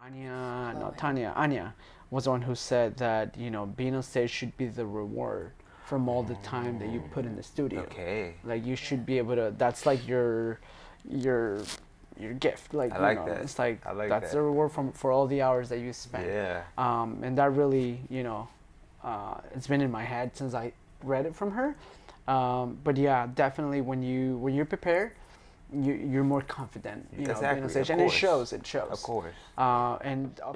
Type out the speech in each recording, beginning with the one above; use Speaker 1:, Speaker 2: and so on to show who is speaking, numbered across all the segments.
Speaker 1: Anya was the one who said that, being on stage should be the reward from all the time that you put in the studio.
Speaker 2: Okay.
Speaker 1: Like, you should be able to, that's like your gift. Like,
Speaker 2: I like that.
Speaker 1: It's like,
Speaker 2: I like
Speaker 1: that's
Speaker 2: that.
Speaker 1: the reward for all the hours that you spent.
Speaker 2: Yeah.
Speaker 1: And that really, it's been in my head since I read it from her. But yeah, definitely when you're prepared, you're more confident,
Speaker 2: Exactly,
Speaker 1: being on stage, and it shows. It shows.
Speaker 2: Of course.
Speaker 1: And
Speaker 2: I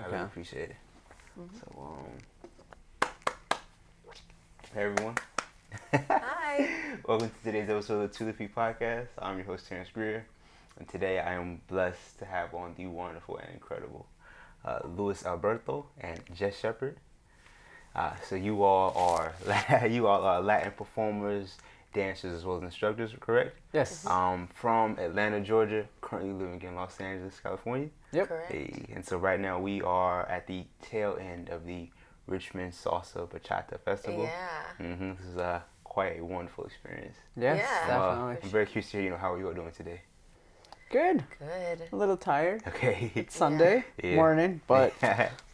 Speaker 2: really appreciate it. So, hey everyone.
Speaker 3: Hi.
Speaker 2: Welcome to today's episode of 2 to 3 Podcast. I'm your host, Terrence Greer. And today I am blessed to have on the wonderful and incredible Alberto and Jess Sheppard. So you all are Latin performers, dancers, as well as instructors, correct?
Speaker 1: yes.
Speaker 2: From Atlanta, Georgia, currently living in Los Angeles, California.
Speaker 1: Yep.
Speaker 3: Correct.
Speaker 2: Hey, and so right now we are at the tail end of the Richmond Salsa Bachata Festival.
Speaker 3: Yeah.
Speaker 2: This is quite a wonderful experience.
Speaker 1: Yes,
Speaker 3: Yeah.
Speaker 1: definitely.
Speaker 2: I'm very curious to hear, how you are doing today.
Speaker 1: Good.
Speaker 3: Good.
Speaker 1: A little tired.
Speaker 2: Okay.
Speaker 1: It's Sunday
Speaker 2: Yeah.
Speaker 1: morning, but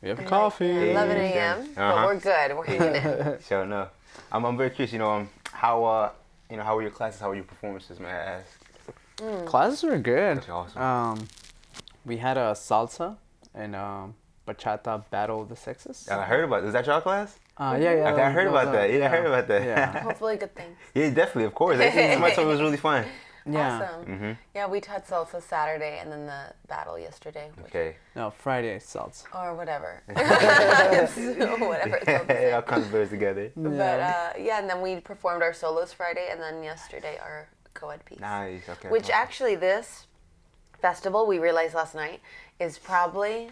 Speaker 1: we have coffee.
Speaker 3: 11 a.m. But we're good. We're hanging in.
Speaker 2: Sure enough. I'm very curious, how were your classes, how were your performances, may I ask?
Speaker 1: Classes were good.
Speaker 2: That's awesome.
Speaker 1: We had a salsa and bachata battle of the sexes.
Speaker 2: I heard about this. Is that your class?
Speaker 1: Yeah.
Speaker 2: Okay, I heard about that. Yeah, I heard about that.
Speaker 1: Yeah.
Speaker 3: Hopefully good things.
Speaker 2: Yeah, definitely, of course. Somebody told me it was really fun.
Speaker 1: Yeah.
Speaker 3: Awesome. Yeah, we taught salsa Saturday and then the battle yesterday.
Speaker 2: Okay.
Speaker 1: No, Friday salsa.
Speaker 3: Or whatever. Whatever it's all the
Speaker 2: It all
Speaker 3: same.
Speaker 2: comes better together.
Speaker 3: But yeah, and then we performed our solos Friday and then yesterday our co-ed piece.
Speaker 2: Nice. Okay.
Speaker 3: Which actually this festival, we realized last night, is probably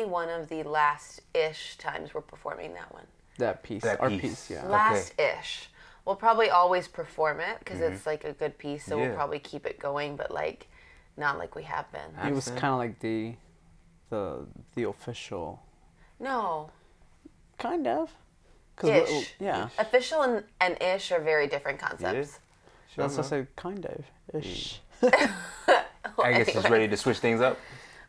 Speaker 3: one of the last-ish times we're performing that one.
Speaker 1: That piece.
Speaker 2: That
Speaker 1: Our
Speaker 2: piece.
Speaker 1: piece, yeah.
Speaker 3: Last-ish. We'll probably always perform it because it's like a good piece, so
Speaker 2: Yeah.
Speaker 3: we'll probably keep it going, but like not like we have been.
Speaker 1: It was
Speaker 2: Understand.
Speaker 1: kind of like the official.
Speaker 3: No.
Speaker 1: Kind of.
Speaker 3: Ish.
Speaker 1: Yeah.
Speaker 3: Official and ish are very different concepts.
Speaker 2: Sure
Speaker 1: That's
Speaker 2: enough.
Speaker 1: what I said, kind of. Ish.
Speaker 2: I guess it's ready to switch things up.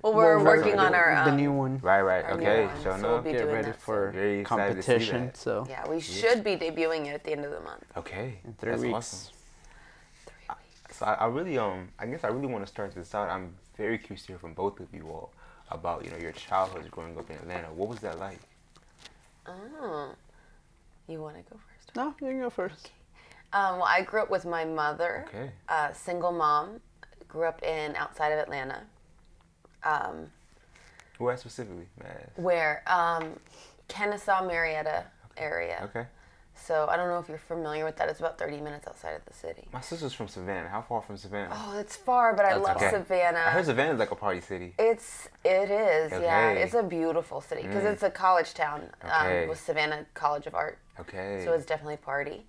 Speaker 3: Well, we're
Speaker 1: Well,
Speaker 3: working on our
Speaker 1: the new one.
Speaker 2: Right.
Speaker 3: our new
Speaker 2: Okay.
Speaker 3: one,
Speaker 2: Sure
Speaker 3: so we'll
Speaker 2: enough.
Speaker 3: be
Speaker 1: Get
Speaker 3: doing
Speaker 1: ready
Speaker 3: that
Speaker 1: for
Speaker 2: Very excited to see
Speaker 1: competition.
Speaker 2: that.
Speaker 1: So
Speaker 3: Yeah, we should be debuting it at the end of the month.
Speaker 2: Okay.
Speaker 1: in 3
Speaker 2: That's
Speaker 1: weeks.
Speaker 2: awesome. So I really I guess I really want to start this out. I'm very curious to hear from both of you all about your childhoods growing up in Atlanta. What was that like?
Speaker 3: Oh. You want to go first?
Speaker 1: No, you can go first.
Speaker 3: Well, I grew up with my mother.
Speaker 2: Okay.
Speaker 3: Single mom. Grew up outside of Atlanta.
Speaker 2: Where specifically, man?
Speaker 3: Where Kennesaw, Marietta area.
Speaker 2: Okay.
Speaker 3: So I don't know if you're familiar with that. It's about 30 minutes outside of the city.
Speaker 2: My sister's from Savannah. How far from Savannah?
Speaker 3: Oh, it's far, but I
Speaker 1: That's
Speaker 3: love
Speaker 2: okay.
Speaker 3: Savannah.
Speaker 2: I heard Savannah's like a party city.
Speaker 3: It is, yeah.
Speaker 2: Okay.
Speaker 3: It's a beautiful city because it's a college town
Speaker 2: Okay.
Speaker 3: with Savannah College of Art.
Speaker 2: Okay.
Speaker 3: So it's definitely party.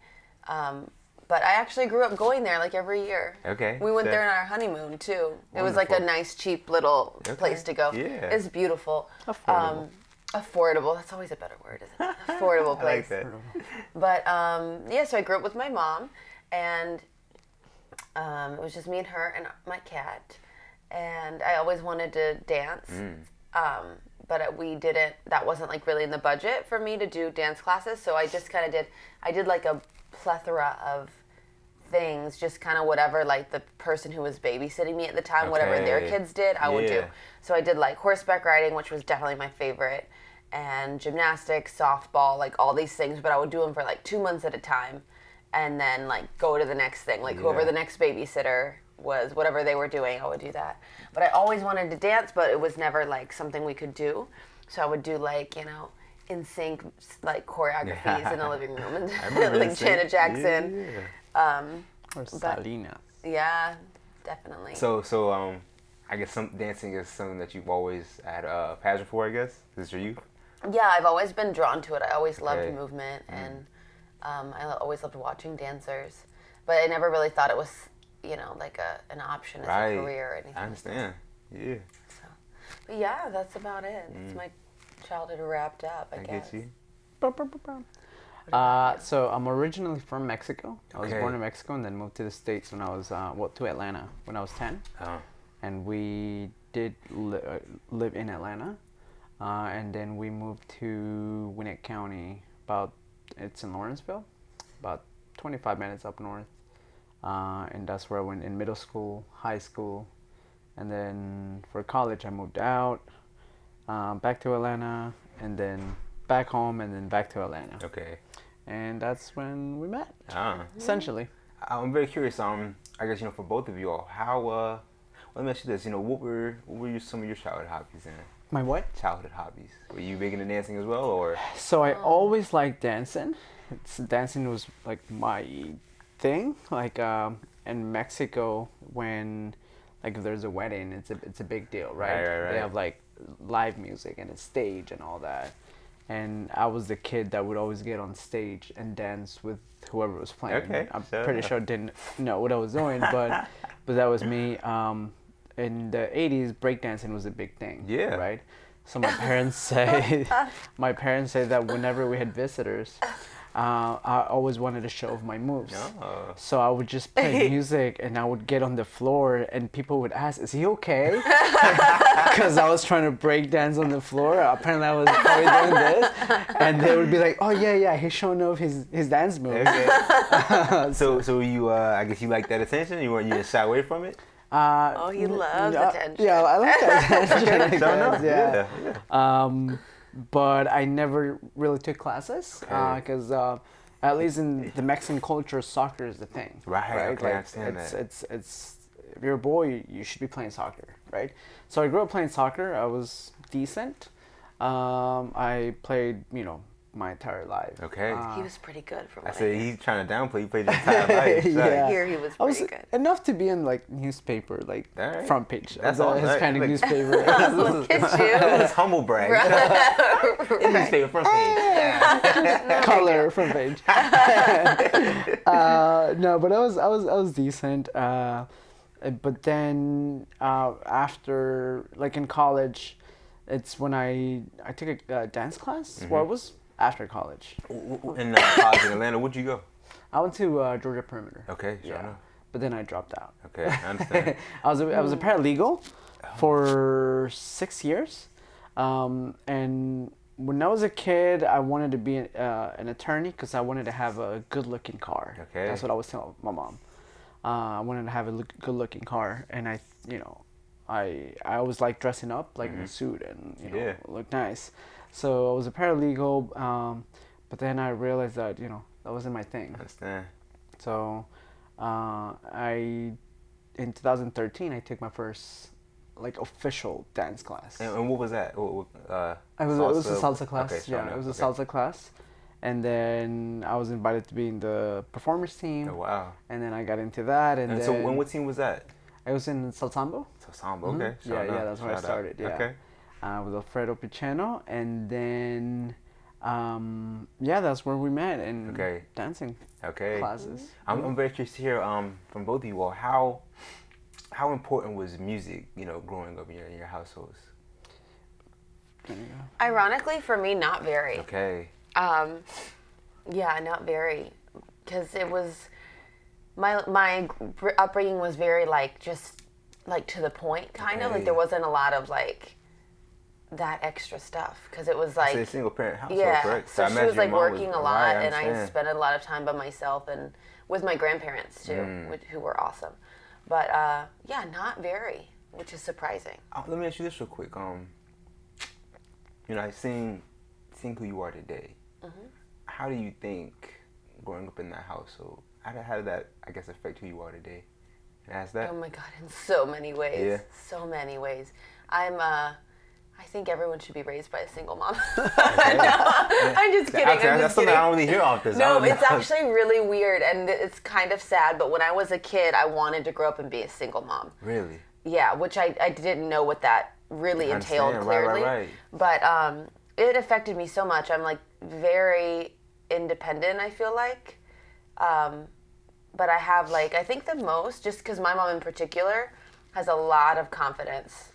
Speaker 3: But I actually grew up going there like every year.
Speaker 2: Okay.
Speaker 3: We went
Speaker 2: So-
Speaker 3: there on our honeymoon too. It was like a
Speaker 2: Wonderful.
Speaker 3: nice, cheap little
Speaker 2: Okay.
Speaker 3: place to go.
Speaker 2: Yeah.
Speaker 3: It's beautiful.
Speaker 1: Affordable.
Speaker 3: Affordable. That's always a better word, isn't it? Affordable
Speaker 2: I like
Speaker 3: place.
Speaker 2: that.
Speaker 3: But yeah, so I grew up with my mom, and it was just me and her and my cat. And I always wanted to dance, but we didn't. That wasn't like really in the budget for me to do dance classes. So I just kind of did. I did like a plethora of things, just kind of whatever like the person who was babysitting me at the time, whatever their
Speaker 2: Okay.
Speaker 3: kids did, I would do.
Speaker 2: Yeah.
Speaker 3: So I did like horseback riding, which was definitely my favorite, and gymnastics, softball, like all these things, but I would do them for like 2 months at a time and then like go to the next thing, like whoever
Speaker 2: Yeah.
Speaker 3: the next babysitter was, whatever they were doing, I would do that. But I always wanted to dance, but it was never like something we could do. So I would do like, in sync like choreographies in the living room and
Speaker 2: I remember
Speaker 3: like
Speaker 2: NSYNC.
Speaker 3: Janet Jackson.
Speaker 2: Yeah.
Speaker 1: Or Salina.
Speaker 3: Yeah, definitely.
Speaker 2: So I guess some dancing is something that you've always had a passion for. I guess is this your youth?
Speaker 3: Yeah, I've always been drawn to it. I always loved
Speaker 2: Okay.
Speaker 3: movement, and I always loved watching dancers. But I never really thought it was, like an option as a career or anything.
Speaker 2: I understand. Yeah.
Speaker 3: So, Yeah, that's about it. It's my childhood wrapped up, I guess.
Speaker 2: get you.
Speaker 1: So I'm originally from Mexico. I was
Speaker 2: Okay.
Speaker 1: born in Mexico and then moved to the States when I was, to Atlanta when I was 10.
Speaker 2: Oh.
Speaker 1: And we did live in Atlanta. And then we moved to Gwinnett County, it's in Lawrenceville, about 25 minutes up north. And that's where I went in middle school, high school. And then for college, I moved out, back to Atlanta, and then back home, and then back to Atlanta.
Speaker 2: Okay.
Speaker 1: And that's when we met,
Speaker 2: Ah.
Speaker 1: essentially.
Speaker 2: I'm very curious. I guess for both of you all, how. Let me ask you this. What were some of your childhood hobbies and
Speaker 1: My what?
Speaker 2: childhood hobbies? Were you big into dancing as well, or?
Speaker 1: So I always liked dancing. Dancing was like my thing. Like in Mexico, when like if there's a wedding, it's a big deal, right?
Speaker 2: Right.
Speaker 1: They have like live music and a stage and all that. And I was the kid that would always get on stage and dance with whoever was playing.
Speaker 2: Okay,
Speaker 1: I'm
Speaker 2: so-
Speaker 1: pretty sure I didn't know what I was doing, but that was me. In the 80s, breakdancing was a big thing.
Speaker 2: Yeah.
Speaker 1: Right. So my parents say that whenever we had visitors, I always wanted to show off my moves.
Speaker 2: Oh.
Speaker 1: So I would just play music and I would get on the floor and people would ask, "Is he okay?" Because I was trying to break dance on the floor. Apparently I was probably doing this, and they would be like, "Oh yeah, he's showing off his dance moves."
Speaker 2: Okay. So you, I guess you like that attention. You just shy away from it.
Speaker 3: He loves attention.
Speaker 1: Yeah, I like that attention. I
Speaker 2: Fair enough.
Speaker 1: guess,
Speaker 2: Yeah.
Speaker 1: But I never really took classes because at least in the Mexican culture, soccer is the thing.
Speaker 2: Right, okay, I
Speaker 1: Like,
Speaker 2: understand that.
Speaker 1: it's if you're a boy, you should be playing soccer, right? So I grew up playing soccer. I was decent. I played, my entire life.
Speaker 2: Okay.
Speaker 3: He was pretty good from
Speaker 2: I
Speaker 3: what
Speaker 2: said
Speaker 3: I hear.
Speaker 2: he's trying to downplay. He played his entire life. So.
Speaker 1: Yeah.
Speaker 3: I hear he was
Speaker 1: I was
Speaker 3: pretty good.
Speaker 1: enough to be in like newspaper, like
Speaker 2: All right.
Speaker 1: front page.
Speaker 2: That's
Speaker 1: of
Speaker 2: all
Speaker 1: the
Speaker 2: right.
Speaker 1: Hispanic
Speaker 2: Like-
Speaker 1: newspaper.
Speaker 3: Look at you.
Speaker 2: That's humble brag. In his favorite front page.
Speaker 1: Color front page. No, but I was decent. But then after, like in college, it's when I took a dance class. Well, it was after college.
Speaker 2: In college in Atlanta, where'd you go?
Speaker 1: I went to Georgia Perimeter.
Speaker 2: Okay, sure
Speaker 1: Yeah.
Speaker 2: enough.
Speaker 1: But then I dropped out.
Speaker 2: Okay, I understand.
Speaker 1: I was a paralegal for 6 years, and when I was a kid, I wanted to be an attorney because I wanted to have a good-looking car.
Speaker 2: Okay.
Speaker 1: That's what I was telling my mom. I wanted to have a good-looking car, and I always liked dressing up like in a suit and
Speaker 2: Yeah.
Speaker 1: look nice. So I was a paralegal, but then I realized that that wasn't my thing.
Speaker 2: I understand.
Speaker 1: So, in 2013, I took my first official dance class.
Speaker 2: And what was that?
Speaker 1: It was a salsa class.
Speaker 2: Okay, sure
Speaker 1: Yeah,
Speaker 2: enough.
Speaker 1: it was a
Speaker 2: Okay.
Speaker 1: salsa class, and then I was invited to be in the performers team.
Speaker 2: Oh, wow.
Speaker 1: And then I got into that, and
Speaker 2: And
Speaker 1: then
Speaker 2: so what team was that?
Speaker 1: I was in Salsambo.
Speaker 2: So Samba, okay.
Speaker 1: Yeah,
Speaker 2: Shout out.
Speaker 1: that's where I
Speaker 2: Shout out.
Speaker 1: started. Yeah.
Speaker 2: Okay.
Speaker 1: With Alfredo Picheno, and then that's where we met in
Speaker 2: Okay.
Speaker 1: dancing
Speaker 2: Okay.
Speaker 1: classes.
Speaker 2: I'm very curious to hear from both of you all how important was music, growing up in your households?
Speaker 1: There you go.
Speaker 3: Ironically, for me, not very.
Speaker 2: Okay.
Speaker 3: Yeah, not very, because it was my upbringing was very just to the point, kind of
Speaker 2: Okay.
Speaker 3: like there wasn't a lot of that extra stuff because it was
Speaker 2: It's a single parent household,
Speaker 3: yeah.
Speaker 2: correct?
Speaker 3: So
Speaker 2: I
Speaker 3: she
Speaker 2: imagine
Speaker 3: was
Speaker 2: your mom
Speaker 3: working a lot,
Speaker 2: right,
Speaker 3: and I
Speaker 2: understand.
Speaker 3: spent a lot of time by myself and with my grandparents too, who were awesome. But yeah, not very, which is surprising.
Speaker 2: Let me ask you this real quick. I've seen who you are today. How do you think growing up in that household? How did that, I guess, affect who you are today? Can I ask that?
Speaker 3: Oh my God, in so many ways.
Speaker 2: Yeah.
Speaker 3: So many ways. I think everyone should be raised by a single mom.
Speaker 2: Okay.
Speaker 3: I'm just kidding.
Speaker 2: Actually,
Speaker 3: I'm
Speaker 2: that's
Speaker 3: just
Speaker 2: something
Speaker 3: kidding.
Speaker 2: I don't really hear often. so I
Speaker 3: No,
Speaker 2: don't know.
Speaker 3: it's actually really weird and it's kind of sad, but when I was a kid, I wanted to grow up and be a single mom.
Speaker 2: Really?
Speaker 3: Yeah, which I didn't know what that really
Speaker 2: I
Speaker 3: entailed
Speaker 2: understand.
Speaker 3: clearly.
Speaker 2: Right.
Speaker 3: But it affected me so much. I'm very independent, I feel like. But I have I think the most, just because my mom in particular has a lot of confidence.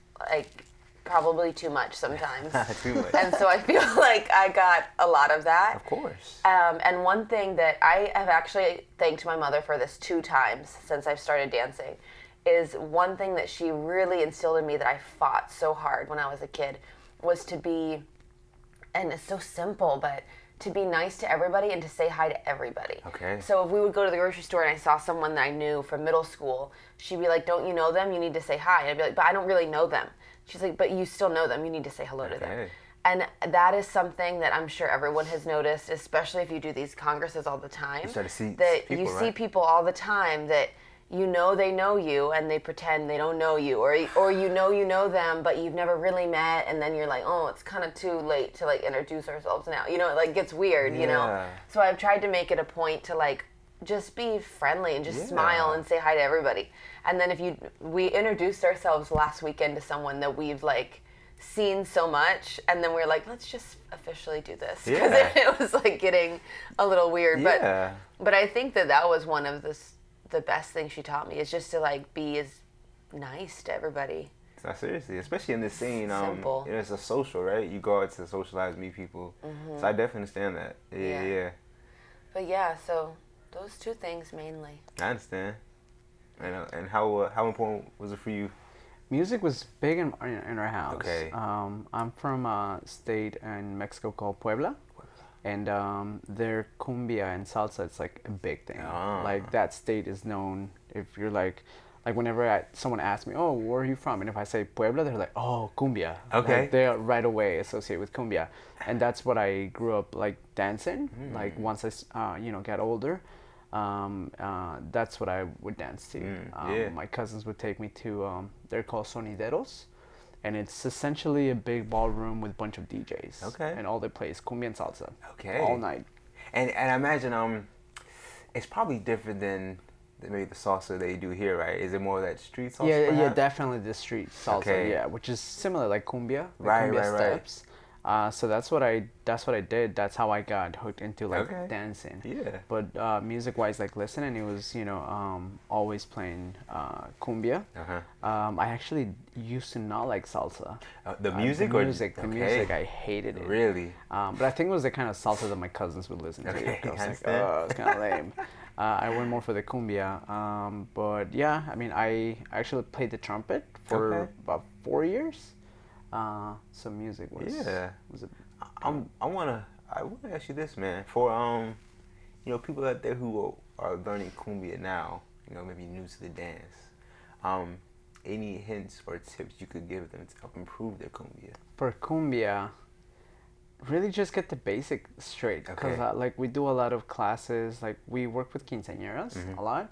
Speaker 3: probably too much sometimes.
Speaker 2: Too much.
Speaker 3: And so I feel like I got a lot of that.
Speaker 2: Of course.
Speaker 3: And one thing that I have actually thanked my mother for this 2 times since I've started dancing is one thing that she really instilled in me that I fought so hard when I was a kid was to be, and it's so simple, but to be nice to everybody and to say hi to everybody.
Speaker 2: Okay.
Speaker 3: So if we would go to the grocery store and I saw someone that I knew from middle school, she'd be like, don't you know them? You need to say hi. And I'd be like, but I don't really know them. She's like, but you still know them. You need to say hello to them. And that is something that I'm sure everyone has noticed, especially if you do these congresses all the time.
Speaker 2: You start to see
Speaker 3: that
Speaker 2: people,
Speaker 3: you see
Speaker 2: right?
Speaker 3: people all the time that you know they know you and they pretend they don't know you, or you know them but you've never really met, and then you're like, oh, it's kind of too late to like introduce ourselves now. You know, it like gets weird, you know. So I've tried to make it a point to like just be friendly and just smile and say hi to everybody. And then we introduced ourselves last weekend to someone that we've like seen so much, and then we're like, let's just officially do this, because it was like getting a little weird. But I think that was one of the best things she taught me, is just to like be as nice to everybody.
Speaker 2: No, seriously, especially in this scene,
Speaker 3: Simple.
Speaker 2: you know, it's a social, right? You go out to socialize, meet people. So I definitely understand that. Yeah.
Speaker 3: But yeah, so those 2 things mainly.
Speaker 2: I understand. And how important was it for you?
Speaker 1: Music was big in our house.
Speaker 2: Okay.
Speaker 1: I'm from a state in Mexico called Puebla. And their cumbia and salsa, it's like a big thing. Like that state is known. If you're like whenever someone asks me, oh, where are you from? And if I say Puebla, they're like, oh, cumbia.
Speaker 2: Okay.
Speaker 1: Like, they're right away associated with cumbia. And that's what I grew up like dancing. Like once I, got older, that's what I would dance to. My cousins would take me to, they're called sonideros. And it's essentially a big ballroom with a bunch of DJs.
Speaker 2: Okay.
Speaker 1: And all they play is cumbia and salsa.
Speaker 2: Okay.
Speaker 1: All night.
Speaker 2: And I imagine it's probably different than maybe the salsa they do here, right? Is it more that street salsa?
Speaker 1: Yeah, definitely the street salsa.
Speaker 2: Okay.
Speaker 1: Yeah, which is similar like cumbia.
Speaker 2: Right.
Speaker 1: Steps. So that's what I did. That's how I got hooked into like dancing.
Speaker 2: Yeah.
Speaker 1: But music-wise, like listening, it was always playing cumbia. I actually used to not like salsa.
Speaker 2: The music
Speaker 1: the
Speaker 2: or
Speaker 1: music? The music, I hated it.
Speaker 2: Really?
Speaker 1: But I think it was the kind of salsa that my cousins would listen to.
Speaker 2: Okay,
Speaker 1: I was like, oh, it's kind of lame. I went more for the cumbia. But yeah, I mean, I actually played the trumpet for about 4 years. So music was
Speaker 2: I wanna ask you this, man. For people out there who are learning cumbia now, maybe new to the dance, any hints or tips you could give them to help improve their cumbia?
Speaker 1: For cumbia, really just get the basic straight, because like we do a lot of classes, like we work with quinceañeras a lot,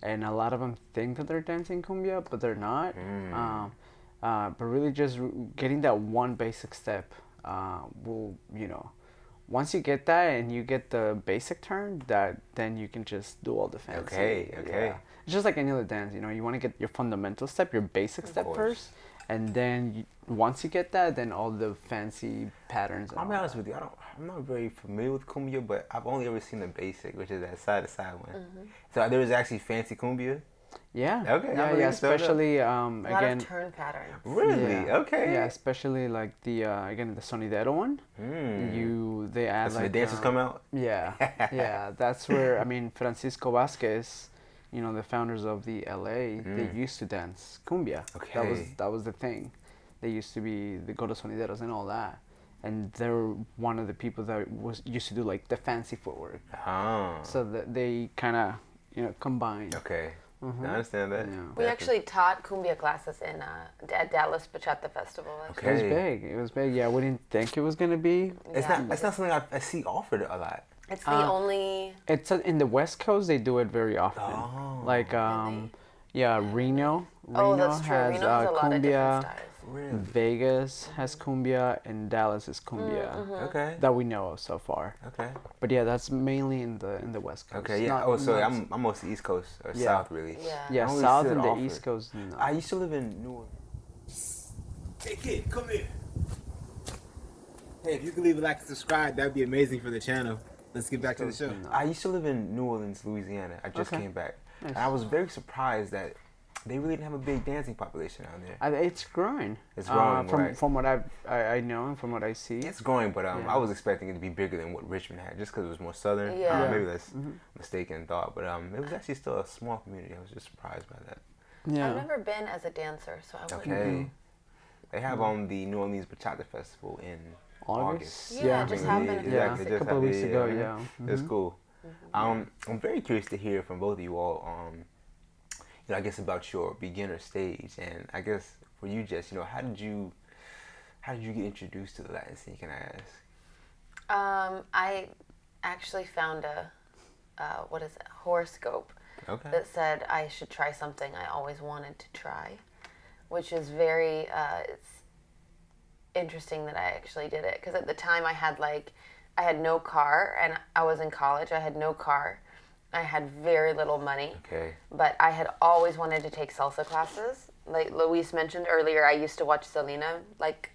Speaker 1: and a lot of them think that they're dancing cumbia, but they're not. But really just getting that one basic step will, once you get that and you get the basic turn, then you can just do all the fancy.
Speaker 2: Okay.
Speaker 1: Yeah. It's just like any other dance, you want to get your fundamental step, your basic step first, and then once you get that, then all the fancy patterns.
Speaker 2: I'll be honest with you, I'm not very familiar with cumbia, but I've only ever seen the basic, which is that side-to-side one. So there is actually fancy cumbia?
Speaker 1: Yeah.
Speaker 2: Okay.
Speaker 1: Yeah, especially
Speaker 3: a lot
Speaker 1: again.
Speaker 3: of turn patterns.
Speaker 2: Really?
Speaker 1: Yeah.
Speaker 2: Okay.
Speaker 1: Yeah, especially like the again the sonidero one. They add
Speaker 2: That's
Speaker 1: like
Speaker 2: when the dancers come out.
Speaker 1: Yeah, yeah. That's where Francisco Vasquez, the founders of the LA, they used to dance cumbia.
Speaker 2: Okay.
Speaker 1: That was the thing. They used to go to sonideros and all that, and they're one of the people that used to do like the fancy footwork. So that they kind of combined.
Speaker 2: Okay. I understand that.
Speaker 1: Yeah.
Speaker 3: We actually taught cumbia classes at Dallas Bachata Festival.
Speaker 1: Okay. It was big. Yeah, we didn't think it was gonna be.
Speaker 2: It's not something I see offered a lot.
Speaker 3: It's the only.
Speaker 1: It's in the West Coast. They do it very often. Like Reno.
Speaker 3: Oh, that's true.
Speaker 1: Has
Speaker 3: Reno has a lot of different
Speaker 1: cumbia.
Speaker 3: styles.
Speaker 2: Really?
Speaker 1: Vegas has cumbia, and Dallas is cumbia.
Speaker 2: Okay.
Speaker 1: That we know of so far.
Speaker 2: Okay.
Speaker 1: But yeah, that's mainly in the West Coast.
Speaker 2: Okay. Yeah. I'm mostly East Coast or South, really.
Speaker 1: Yeah,
Speaker 2: I only
Speaker 1: South
Speaker 2: see it
Speaker 1: and the
Speaker 2: offered.
Speaker 1: East Coast. No.
Speaker 2: I used to live in New Orleans.
Speaker 4: Hey kid, come here. Hey, if you could leave a like and subscribe, that would be amazing for the channel. Let's get back to the show.
Speaker 2: I used to live in New Orleans, Louisiana. I just came back.
Speaker 1: Nice.
Speaker 2: And I was very surprised that they really didn't have a big dancing population out there.
Speaker 1: It's growing.
Speaker 2: It's growing,
Speaker 1: from
Speaker 2: right?
Speaker 1: from what I know and from what I see.
Speaker 2: It's growing, but
Speaker 1: Yeah.
Speaker 2: I was expecting it to be bigger than what Richmond had, just because it was more southern.
Speaker 3: Yeah.
Speaker 2: Maybe that's mistaken thought, but it was actually still a small community. I was just surprised by that.
Speaker 1: Yeah.
Speaker 3: I've never been as a dancer, so I wouldn't.
Speaker 2: Okay. They have the New Orleans Bachata Festival in August.
Speaker 3: Yeah, it just happened.
Speaker 1: Yeah,
Speaker 2: Exactly.
Speaker 1: a couple of weeks ago. Yeah.
Speaker 2: It's cool. I'm very curious to hear from both of you all. I guess about your beginner stage, and I guess for you, Jess, how did you get introduced to the Latin scene? Can I ask?
Speaker 3: I actually found a horoscope
Speaker 2: Okay.
Speaker 3: that said I should try something I always wanted to try, which is very it's interesting that I actually did it, because at the time I had no car, and I was in college. I had no car. I had very little money.
Speaker 2: Okay.
Speaker 3: But I had always wanted to take salsa classes. Like Luis mentioned earlier, I used to watch Selena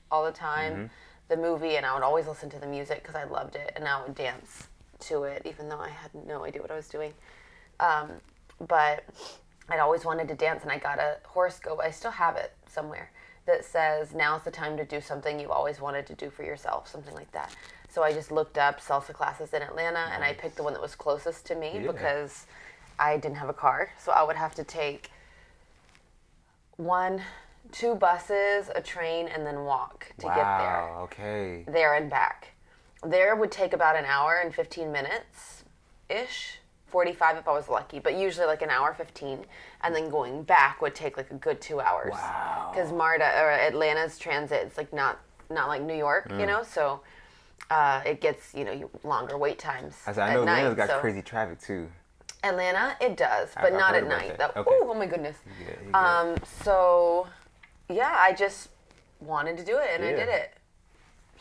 Speaker 3: all the time, the movie, and I would always listen to the music because I loved it, and I would dance to it, even though I had no idea what I was doing. But I'd always wanted to dance, and I got a horoscope. I still have it somewhere that says, now's the time to do something you've always wanted to do for yourself, something like that. So I just looked up salsa classes in Atlanta, and I picked the one that was closest to me because I didn't have a car. So I would have to take 2 buses, a train, and then walk to get there.
Speaker 2: Wow. Okay.
Speaker 3: There and back. There would take about an hour and 15 minutes-ish. 45 if I was lucky, but usually an hour 15, and then going back would take a good 2 hours.
Speaker 2: Wow.
Speaker 3: Because Atlanta's transit is not like New York, so it gets longer wait times.
Speaker 2: I
Speaker 3: at
Speaker 2: know
Speaker 3: night,
Speaker 2: Atlanta's got
Speaker 3: so.
Speaker 2: crazy traffic too.
Speaker 3: Atlanta, it does, but
Speaker 2: I've
Speaker 3: not
Speaker 2: heard
Speaker 3: at
Speaker 2: about
Speaker 3: night.
Speaker 2: that. Okay.
Speaker 3: Oh my goodness.
Speaker 2: Yeah.
Speaker 3: So yeah, I just wanted to do it, and I did it.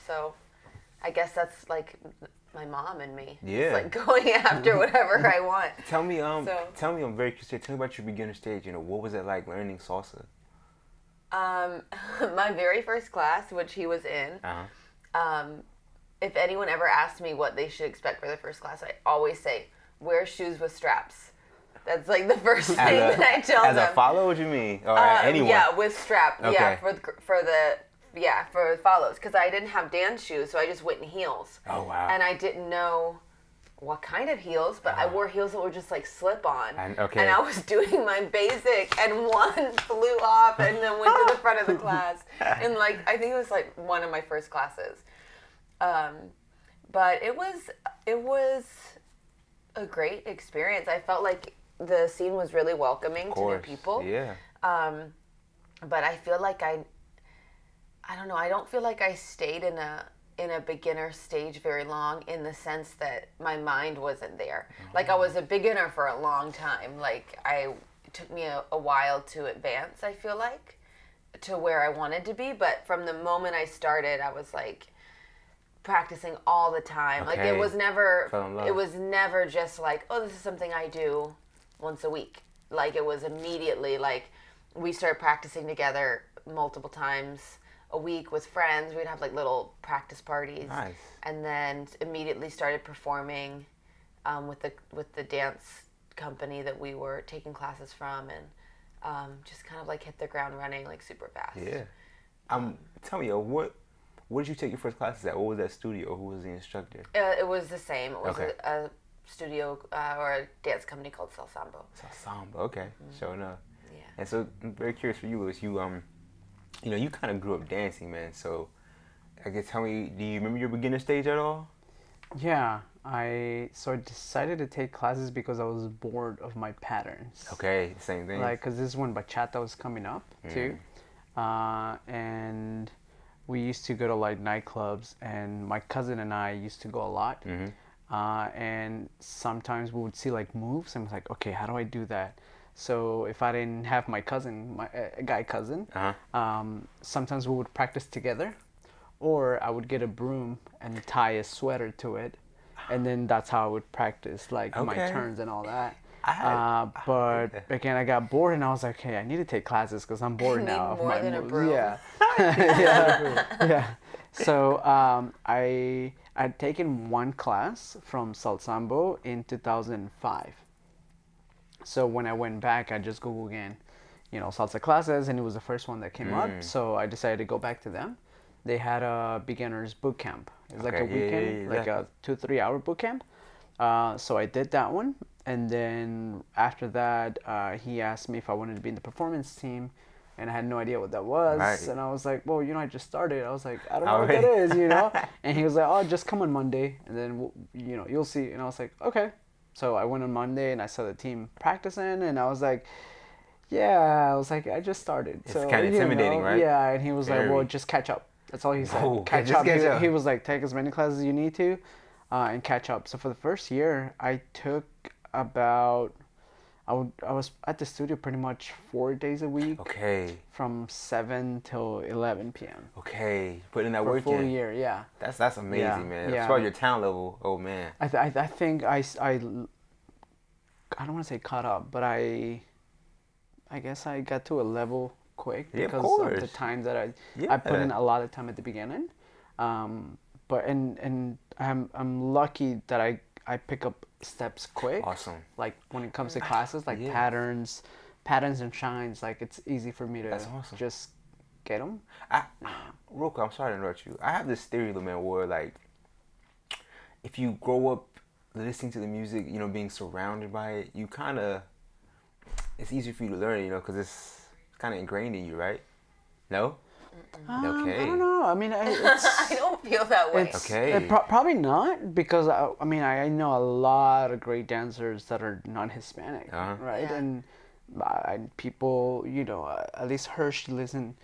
Speaker 3: So I guess that's my mom and me.
Speaker 2: Yeah.
Speaker 3: It's going after whatever I want.
Speaker 2: Tell me, I'm very curious. Tell me about your beginner stage. What was it like learning salsa?
Speaker 3: My very first class, which he was in, if anyone ever asked me what they should expect for their first class, I always say, wear shoes with straps. That's the first thing that I tell them.
Speaker 2: As a follow, what you mean? Or anyone?
Speaker 3: Yeah, with strap.
Speaker 2: Okay.
Speaker 3: Yeah, for follows, because I didn't have dance shoes, so I just went in heels.
Speaker 2: Oh, wow.
Speaker 3: And I didn't know what kind of heels, but I wore heels that were just slip on.
Speaker 2: And
Speaker 3: I was doing my basic, and one flew off and then went to the front of the class. And I think it was one of my first classes. But it was a great experience. I felt like the scene was really welcoming to new people.
Speaker 2: Yeah.
Speaker 3: But I feel like I don't know. I don't feel like I stayed in a beginner stage very long, in the sense that my mind wasn't there. I was a beginner for a long time. It took me a while to advance, I feel like, to where I wanted to be. But from the moment I started, I was practicing all the time.
Speaker 2: Okay.
Speaker 3: It was never
Speaker 2: Fell in love.
Speaker 3: it was never just oh, this is something I do once a week. It was immediately we started practicing together multiple times a week with friends. We'd have little practice parties.
Speaker 2: Nice.
Speaker 3: And then immediately started performing with the dance company that we were taking classes from, and just kind of hit the ground running super fast.
Speaker 2: Yeah. Tell me, what did you take your first classes at? What was that studio? Who was the instructor?
Speaker 3: It was the same. It was
Speaker 2: Okay.
Speaker 3: a studio or a dance company called Salsambo.
Speaker 2: Samba. Okay. Sure enough.
Speaker 3: Yeah.
Speaker 2: And so I'm very curious for you, Louis. You kind of grew up dancing, man. So I guess tell me, do you remember your beginner stage at all?
Speaker 1: Yeah, I decided to take classes because I was bored of my patterns.
Speaker 2: Okay, same thing.
Speaker 1: Because this is when bachata was coming up too, and we used to go to nightclubs, and my cousin and I used to go a lot. And sometimes we would see moves, and I was like, okay, how do I do that? So if I didn't have my cousin, my guy cousin, sometimes we would practice together, or I would get a broom and tie a sweater to it, and then that's how I would practice my turns and all that. But again, I got bored, and I was like, hey, I need to take classes because I'm bored now of
Speaker 3: more
Speaker 1: my
Speaker 3: than a
Speaker 1: moves.
Speaker 3: broom.
Speaker 1: Yeah. Yeah. So I'd taken one class from Salsambo in 2005. So when I went back, I just Googled again, salsa classes, and it was the first one that came up. So I decided to go back to them. They had a beginners boot camp. It was like a weekend, like a 2-3 hour boot camp. So I did that one, and then after that, he asked me if I wanted to be in the performance team, and I had no idea what that was.
Speaker 2: Right.
Speaker 1: And I was like, well, I just started. I was like, I don't know what that is, And he was like, oh, just come on Monday, and then you'll see. And I was like, okay. So I went on Monday, and I saw the team practicing, and I was like, yeah, I just started.
Speaker 2: It's
Speaker 1: so,
Speaker 2: kind of intimidating, right?
Speaker 1: Yeah, and he was like, well, just catch up. That's all he said.
Speaker 2: Oh,
Speaker 1: catch
Speaker 2: just
Speaker 1: up.
Speaker 2: catch up.
Speaker 1: He was like, take as many classes as you need to, and catch up. So for the first year, I took about, I was at the studio pretty much 4 days a week.
Speaker 2: Okay.
Speaker 1: From 7 till 11 p.m.
Speaker 2: Okay, putting that
Speaker 1: For
Speaker 2: work
Speaker 1: a full
Speaker 2: in.
Speaker 1: year, yeah.
Speaker 2: That's amazing,
Speaker 1: Yeah,
Speaker 2: man.
Speaker 1: yeah.
Speaker 2: As far as your talent level, oh man.
Speaker 1: I think I don't want to say caught up, but I guess I got to a level quick
Speaker 2: Yeah, of
Speaker 1: because
Speaker 2: course.
Speaker 1: of the time that I
Speaker 2: Yeah.
Speaker 1: put in a lot of time at the beginning. But and I'm lucky that I pick up steps quick.
Speaker 2: Awesome.
Speaker 1: Like when it comes to classes, like
Speaker 2: Yeah.
Speaker 1: patterns and shines, like it's easy for me to
Speaker 2: That's awesome.
Speaker 1: just get them.
Speaker 2: Real quick, I'm sorry to interrupt you. I have this theory, man, where like, if you grow up listening to the music, being surrounded by it, it's easier for you to learn, because it's kind of ingrained in you, right? No? Okay.
Speaker 1: I don't know. I mean, it's,
Speaker 3: I don't feel that way.
Speaker 2: Okay.
Speaker 1: Probably not, because I know a lot of great dancers that are not Hispanic, right?
Speaker 3: Yeah.
Speaker 1: And people, at least her, she listened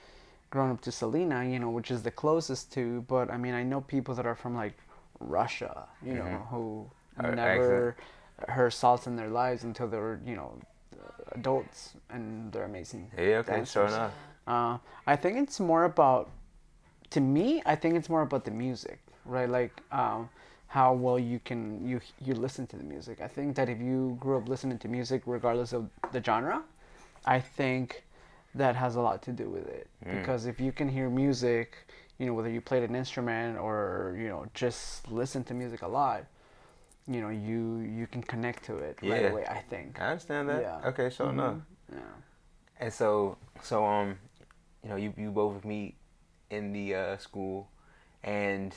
Speaker 1: growing up to Selena, which is the closest to. But I mean, I know people that are from like Russia, who never heard salsa in their lives until they were, adults, and they're amazing.
Speaker 2: Yeah. Okay.
Speaker 1: dancers.
Speaker 2: Sure enough.
Speaker 1: I think it's more about, to me, I think it's more about the music, right? Like how well you listen to the music. I think that if you grew up listening to music, regardless of the genre, I think that has a lot to do with it. Because if you can hear music, whether you played an instrument or just listen to music a lot, you can connect to it right away. I think.
Speaker 2: I understand that.
Speaker 1: Yeah.
Speaker 2: Okay. Sure enough.
Speaker 1: Yeah.
Speaker 2: And you both meet in the school, and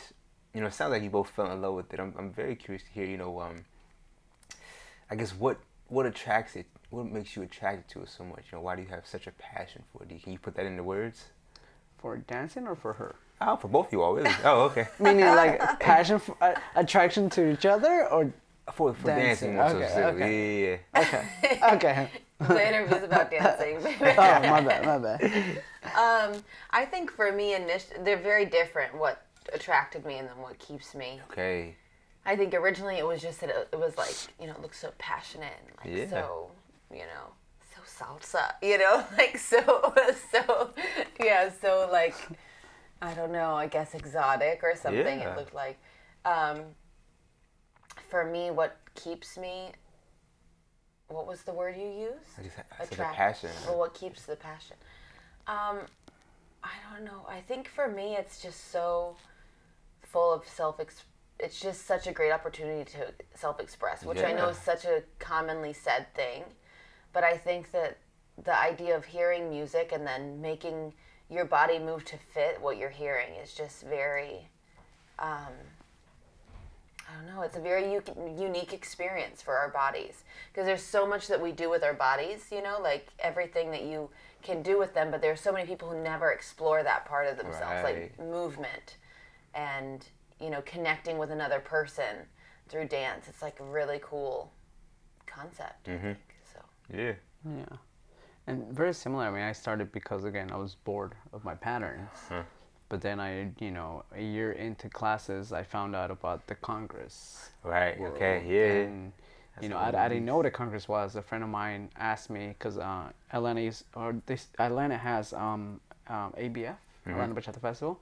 Speaker 2: it sounds like you both fell in love with it. I'm very curious to hear. I guess what attracts it. What makes you attracted to it so much? Why do you have such a passion for it? Can you put that into words?
Speaker 1: For dancing or for her?
Speaker 2: Oh, for both of you all, really. Oh, okay.
Speaker 1: Meaning like passion, for, attraction to each other, or
Speaker 2: For dancing more
Speaker 1: Okay,
Speaker 2: specifically. Yeah.
Speaker 1: okay.
Speaker 3: The interview's about dancing.
Speaker 1: Oh, my bad.
Speaker 3: I think for me, they're very different. What attracted me and then what keeps me.
Speaker 2: Okay.
Speaker 3: I think originally it was just that it was like, it looks so passionate and like
Speaker 2: Yeah.
Speaker 3: so, so salsa, like so like, I don't know, I guess exotic or something.
Speaker 2: Yeah.
Speaker 3: It looked like. For me, what keeps me, what was the word you used?
Speaker 2: I said a passion.
Speaker 3: Or what keeps the passion? I don't know. I think for me, it's just so full of it's just such a great opportunity to self-express, which I know is such a commonly said thing. But I think that the idea of hearing music and then making your body move to fit what you're hearing is just very, I don't know, it's a very unique experience for our bodies. Because there's so much that we do with our bodies, like everything that you can do with them, but there's so many people who never explore that part of themselves, like movement and, connecting with another person through dance. It's like a really cool concept, I think, so.
Speaker 2: Yeah.
Speaker 1: Yeah. And very similar. I mean, I started because, again, I was bored of my patterns. But then a year into classes, I found out about the Congress.
Speaker 2: Right.
Speaker 1: world.
Speaker 2: Okay. Yeah.
Speaker 1: And, I didn't know what a Congress was. A friend of mine asked me, because Atlanta has ABF, Atlanta Bachata Festival.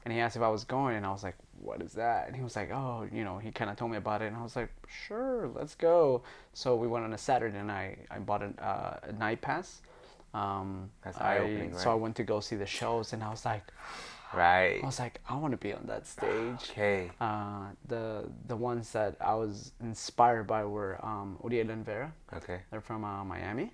Speaker 1: And he asked if I was going, and I was like, what is that? And he was like, oh, he kind of told me about it. And I was like, sure, let's go. So we went on a Saturday night. I bought a night pass.
Speaker 2: That's eye-opening, right?
Speaker 1: So I went to go see the shows, and I was like,
Speaker 2: Right.
Speaker 1: I was like, I want to be on that stage.
Speaker 2: Okay.
Speaker 1: The ones that I was inspired by were Uriel and Vera.
Speaker 2: Okay.
Speaker 1: They're from Miami.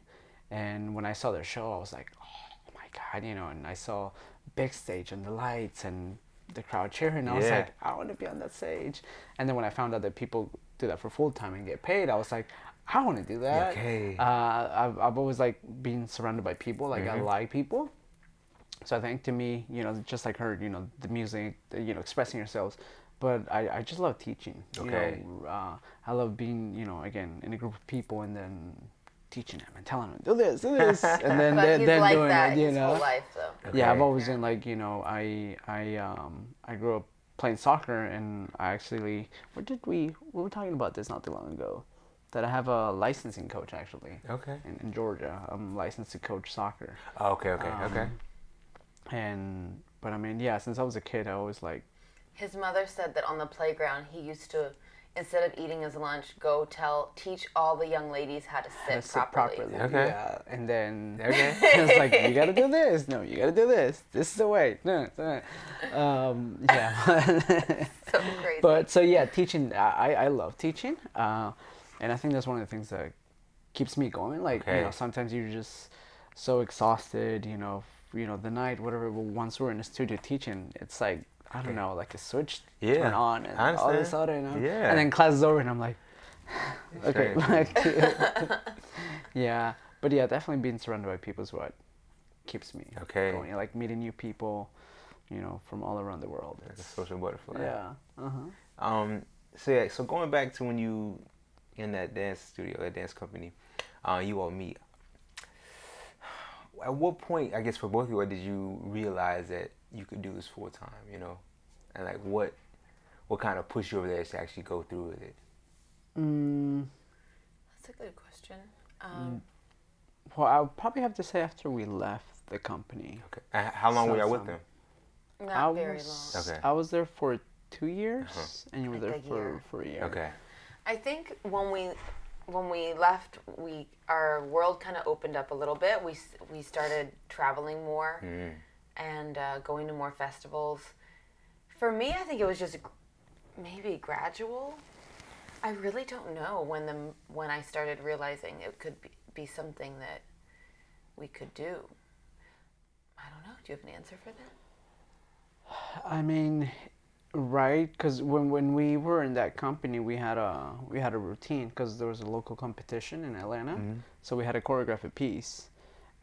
Speaker 1: And when I saw their show, I was like, oh my God, and I saw big stage and the lights and the crowd cheering. I was like, I want to be on that stage. And then when I found out that people do that for full time and get paid, I was like, I want to do that.
Speaker 2: Okay.
Speaker 1: I've always like been surrounded by people. Like I like people. So I think to me, just like her, the music, expressing yourselves. But I just love teaching.
Speaker 2: Okay.
Speaker 1: I love being, again, in a group of people and then teaching them and telling them, do this, and then
Speaker 3: But he's
Speaker 1: then
Speaker 3: like
Speaker 1: doing
Speaker 3: that
Speaker 1: it,
Speaker 3: his whole life, though.
Speaker 1: Yeah, I've
Speaker 2: Okay.
Speaker 1: always been like, I grew up playing soccer, and I actually, we were talking about this not too long ago, that I have a licensing coach actually.
Speaker 2: Okay.
Speaker 1: In Georgia, I'm licensed to coach soccer.
Speaker 2: Oh, okay.
Speaker 1: But I mean, yeah, since I was a kid, I always like.
Speaker 3: His mother said that on the playground, he used to, instead of eating his lunch, teach all the young ladies how to sit properly.
Speaker 2: Okay.
Speaker 1: Yeah, and then
Speaker 2: Okay.
Speaker 1: it's like, you gotta do this. No, you gotta do this. This is the way. No, yeah.
Speaker 3: So crazy.
Speaker 1: But so yeah, teaching. I love teaching, and I think that's one of the things that keeps me going. Like sometimes you're just so exhausted. The night, whatever. Once we're in the studio teaching, it's like. I don't know, like a switch turn on, and all of a sudden, and then class is over, and I'm like, okay, back to yeah. But yeah, definitely being surrounded by people is what keeps me going. Like meeting new people, from all around the world.
Speaker 2: It's a social butterfly.
Speaker 1: Yeah.
Speaker 2: So going back to when you in that dance studio, that dance company, you all meet. At what point, I guess for both of you, did you realize that you could do this full time, and like what kind of pushed you over there to actually go through with it?
Speaker 3: That's a good question.
Speaker 1: Well, I'll probably have to say after we left the company.
Speaker 2: Okay. How long were you with them?
Speaker 3: Not very long.
Speaker 2: Okay.
Speaker 1: I was there for 2 years, and you were there for a year.
Speaker 2: Okay.
Speaker 3: I think when we left, our world kind of opened up a little bit. We started traveling more and going to more festivals. For me, I think it was just maybe gradual. I really don't know when I started realizing it could be something that we could do. I don't know. Do you have an answer for that?
Speaker 1: I mean, right? Because when we were in that company, we had a routine because there was a local competition in Atlanta, so we had to choreograph a piece.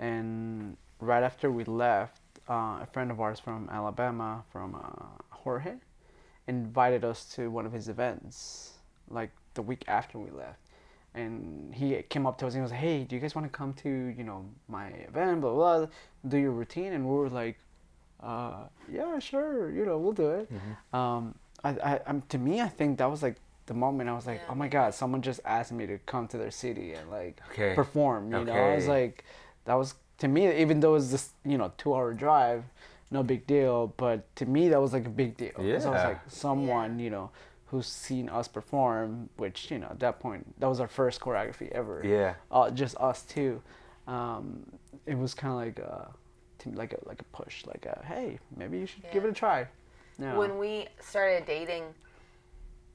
Speaker 1: And right after we left, a friend of ours from Alabama, from Jorge, invited us to one of his events, like the week after we left. And he came up to us and he was like, "Hey, do you guys want to come to my event? Blah blah, blah, do your routine?" And we were like, "Yeah, sure. We'll do it." To me, I think that was like the moment I was like, "Oh my God, someone just asked me to come to their city and like perform." I was like, that was to me, even though it was this 2-hour drive, no big deal. But to me, that was like a big deal.
Speaker 2: Yeah.
Speaker 1: So I was like, someone who's seen us perform, which at that point that was our first choreography ever.
Speaker 2: Yeah.
Speaker 1: Just us two. It was kind of like like a push, like hey, maybe you should give it a try. Yeah.
Speaker 3: When we started dating,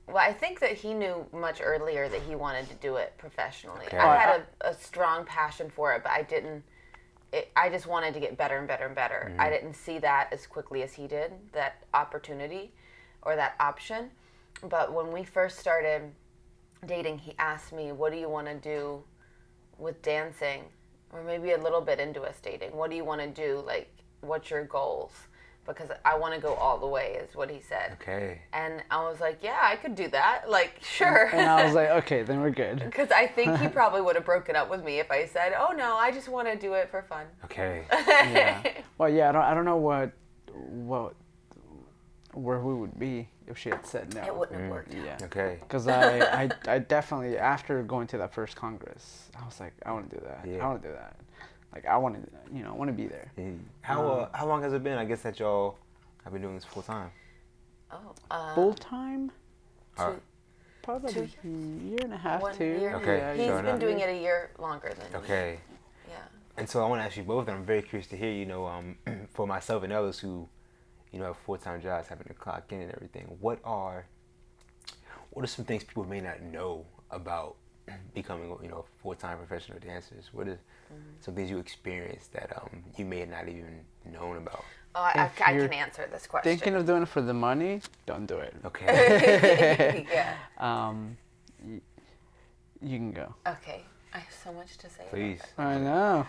Speaker 3: well, I think that he knew much earlier that he wanted to do it professionally.
Speaker 2: Okay.
Speaker 3: I had a strong passion for it, but I didn't. I just wanted to get better and better and better. I didn't see that as quickly as he did, that opportunity or that option. But when we first started dating, he asked me, "What do you want to do with dancing?" Or maybe a little bit into us dating. "What do you want to do? Like, what's your goals?" Because I want to go all the way, is what he said.
Speaker 2: Okay.
Speaker 3: And I was like, "Yeah, I could do that. Like, sure."
Speaker 1: And I was like, "Okay, then we're good."
Speaker 3: Because I think he probably would have broken up with me if I said, "Oh no, I just want to do it for fun."
Speaker 2: Okay.
Speaker 1: Yeah. Well, yeah, I don't know where we would be if she had said no.
Speaker 3: It wouldn't have worked.
Speaker 1: Yeah.
Speaker 2: Okay.
Speaker 1: Because I definitely, after going to that first Congress, I was like, I want to do that.
Speaker 2: Yeah.
Speaker 1: I want to do that. Like, I want to be there.
Speaker 2: Yeah. How long has it been? I guess that y'all have been doing this full time.
Speaker 3: Oh.
Speaker 1: Full time? Probably
Speaker 3: 2
Speaker 1: like a year and a half,
Speaker 3: 1
Speaker 1: 2.
Speaker 3: year.
Speaker 2: Okay.
Speaker 1: Yeah,
Speaker 3: He's
Speaker 2: So
Speaker 3: been
Speaker 2: not-
Speaker 3: doing it a year longer than me.
Speaker 2: Okay.
Speaker 3: Yeah.
Speaker 2: And so I want to ask you both, and I'm very curious to hear, for myself and others who, have full-time jobs, having to clock in and everything, what are some things people may not know about becoming, full-time professional dancers? What are some things you experienced that you may have not even known about?
Speaker 3: Oh, I
Speaker 1: If
Speaker 3: can
Speaker 1: you're
Speaker 3: answer this question.
Speaker 1: Thinking of doing it for the money, don't do it.
Speaker 2: Okay.
Speaker 3: Yeah.
Speaker 1: You can go.
Speaker 3: Okay. I have so much to say.
Speaker 2: Please.
Speaker 1: I know.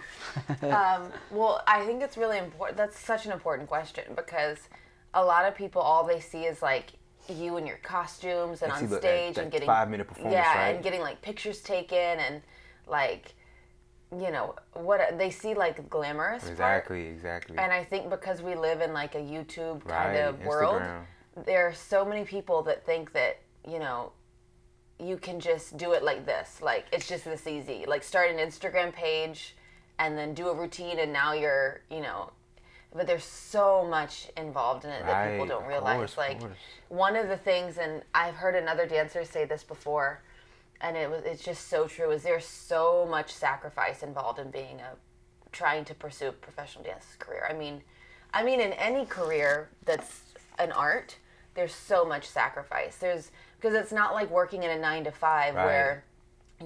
Speaker 3: Well, I think it's really important. That's such an important question because a lot of people, all they see is like you in your costumes and
Speaker 2: They
Speaker 3: on
Speaker 2: see
Speaker 3: stage
Speaker 2: that
Speaker 3: and getting
Speaker 2: 5-minute performance,
Speaker 3: yeah,
Speaker 2: right?
Speaker 3: and getting like pictures taken and like, what they see like the glamorous part.
Speaker 2: Exactly.
Speaker 3: And I think because we live in like a YouTube
Speaker 2: Right,
Speaker 3: kind of world,
Speaker 2: Instagram.
Speaker 3: there are so many people that think that, you can just do it like this. Like, it's just this easy. Like, start an Instagram page and then do a routine and now you're, but there's so much involved in it that people don't realize. Like, one of the things, and I've heard another dancer say this before, and it's just so true, is there's so much sacrifice involved in trying to pursue a professional dance career. I mean, in any career that's an art, there's so much sacrifice. Because it's not like working in a 9 to 5 where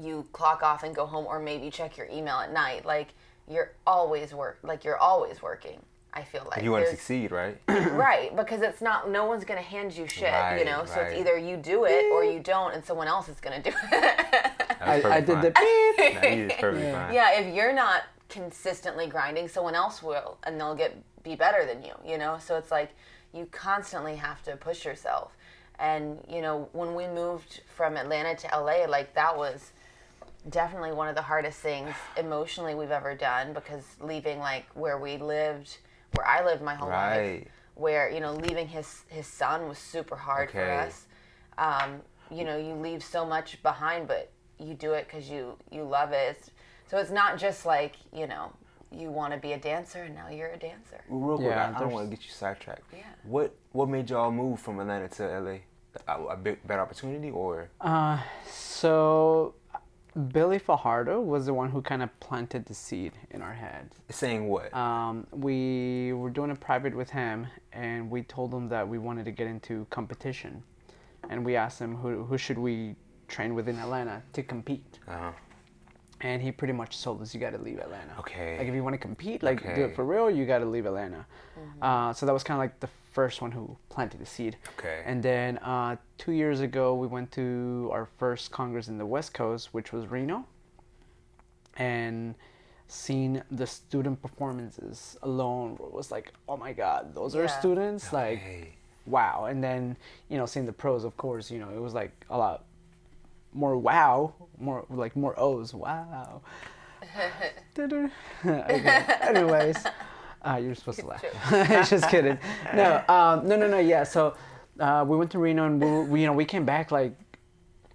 Speaker 3: you clock off and go home, or maybe check your email at night. Like, you're always working. I feel like
Speaker 2: You want to succeed, right?
Speaker 3: right, because it's not, no one's going to hand you shit, so
Speaker 2: Right.
Speaker 3: it's either you do it or you don't, and someone else is going to do it.
Speaker 1: I did the beep.
Speaker 2: Nah, you just perfectly fine.
Speaker 3: Yeah, if you're not consistently grinding, someone else will, and they'll be better than you, So it's like you constantly have to push yourself. And, when we moved from Atlanta to LA, like, that was definitely one of the hardest things emotionally we've ever done, because leaving, like, where I lived my whole life, where, leaving his son was super hard for us. You leave so much behind, but you do it because you love it. So it's not just like, you want to be a dancer and now you're a dancer.
Speaker 2: Well, real quick,
Speaker 1: Yeah,
Speaker 2: I don't want to get you sidetracked.
Speaker 3: Yeah.
Speaker 2: What made y'all move from Atlanta to LA? A better opportunity, or?
Speaker 1: So Billy Fajardo was the one who kind of planted the seed in our head.
Speaker 2: Saying what?
Speaker 1: We were doing a private with him, and we told him that we wanted to get into competition, and we asked him who should we train with in Atlanta to compete. And he pretty much told us, you got to leave Atlanta.
Speaker 2: Okay.
Speaker 1: Like, if you want to compete, like, do it for real, you got to leave Atlanta. So that was kind of like the first one who planted the seed.
Speaker 2: Okay.
Speaker 1: And then 2 years ago, we went to our first Congress in the West Coast, which was Reno. And seeing the student performances alone was like, oh my God, those are students? Like, wow. And then, seeing the pros, of course, it was like a lot more more O's. Wow. Okay. Anyways, you're supposed to laugh. Just kidding. No. Yeah. So we went to Reno, and we came back like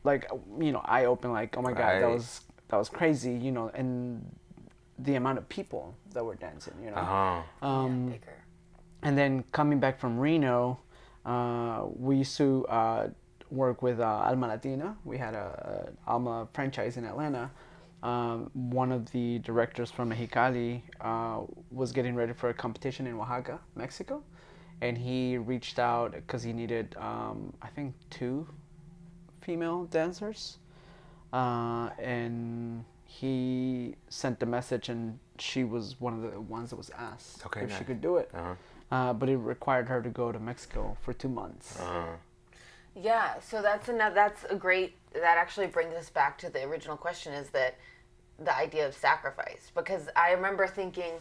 Speaker 1: eye open, like, oh my God, that was crazy, and the amount of people that were dancing,
Speaker 3: Bigger.
Speaker 1: And then coming back from Reno, we used to work with Alma Latina. We had a Alma franchise in Atlanta. One of the directors from Mexicali was getting ready for a competition in Oaxaca, Mexico, and he reached out because he needed, I think, 2 female dancers, and he sent the message, and she was one of the ones that was asked if she could do it. But it required her to go to Mexico for 2 months.
Speaker 3: Yeah, so that actually brings us back to the original question, is that the idea of sacrifice. Because I remember thinking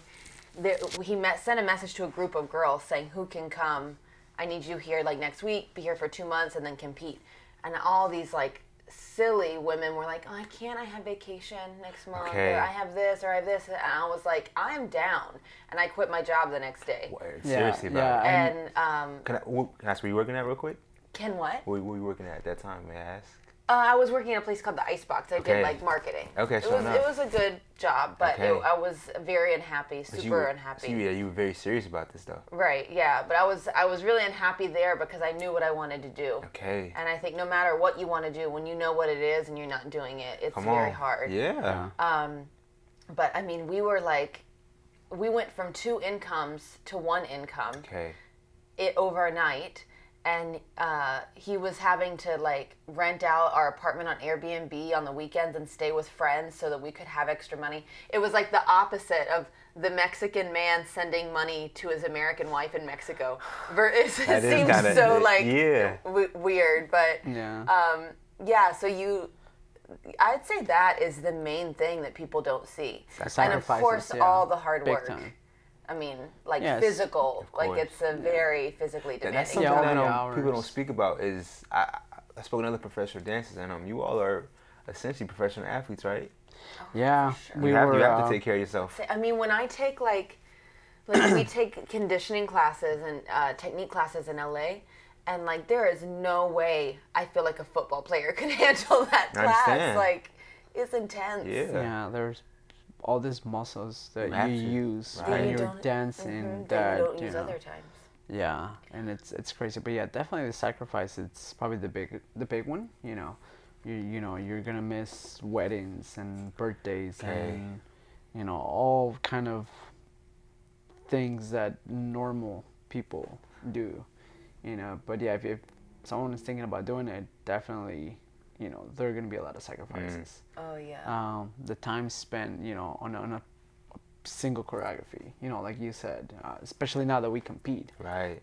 Speaker 3: that he sent a message to a group of girls saying, who can come? I need you here like next week, be here for 2 months, and then compete. And all these like silly women were like, oh, I can't, I have vacation next month, or I have this, or I have this. And I was like, I'm down. And I quit my job the next day.
Speaker 2: Seriously, about it.
Speaker 3: And
Speaker 2: Can I ask where you working at real quick?
Speaker 3: Can what?
Speaker 2: Where were you working at that time, may I ask?
Speaker 3: I was working at a place called the Icebox. I did like marketing.
Speaker 2: Okay, so
Speaker 3: it was a good job, but I was very unhappy, super unhappy.
Speaker 2: So you were very serious about this stuff.
Speaker 3: Right, yeah, but I was really unhappy there because I knew what I wanted to do.
Speaker 2: Okay.
Speaker 3: And I think no matter what you want to do, when you know what it is and you're not doing it, it's very hard.
Speaker 2: Yeah.
Speaker 3: But I mean, we went from 2 incomes to 1 income.
Speaker 2: Okay.
Speaker 3: Overnight. and he was having to like rent out our apartment on Airbnb on the weekends and stay with friends so that we could have extra money. It was like the opposite of the Mexican man sending money to his American wife in Mexico. It seems so like weird, but so I'd say that is the main thing that people don't see. And of course, all the hard work.
Speaker 1: Time.
Speaker 3: I mean, like physical, like it's a very physically demanding.
Speaker 2: That's something that people don't speak about. Is I spoke to other professional dancers, and you all are essentially professional athletes, right?
Speaker 1: Yeah,
Speaker 3: sure.
Speaker 2: You have to take care of yourself.
Speaker 3: I mean, when I take like we take conditioning classes and technique classes in LA, and like there is no way I feel like a football player could handle that class. Like it's intense.
Speaker 1: Yeah, there's all these muscles that you use when you're dancing
Speaker 3: that you don't use other times.
Speaker 1: Yeah, and it's crazy, but yeah, definitely the sacrifice. It's probably the big one. You know, you're gonna miss weddings and birthdays and all kind of things that normal people do. But yeah, if someone is thinking about doing it, definitely. There are going to be a lot of sacrifices.
Speaker 3: Oh, yeah.
Speaker 1: The time spent, on a single choreography, like you said, especially now that we compete.
Speaker 2: Right.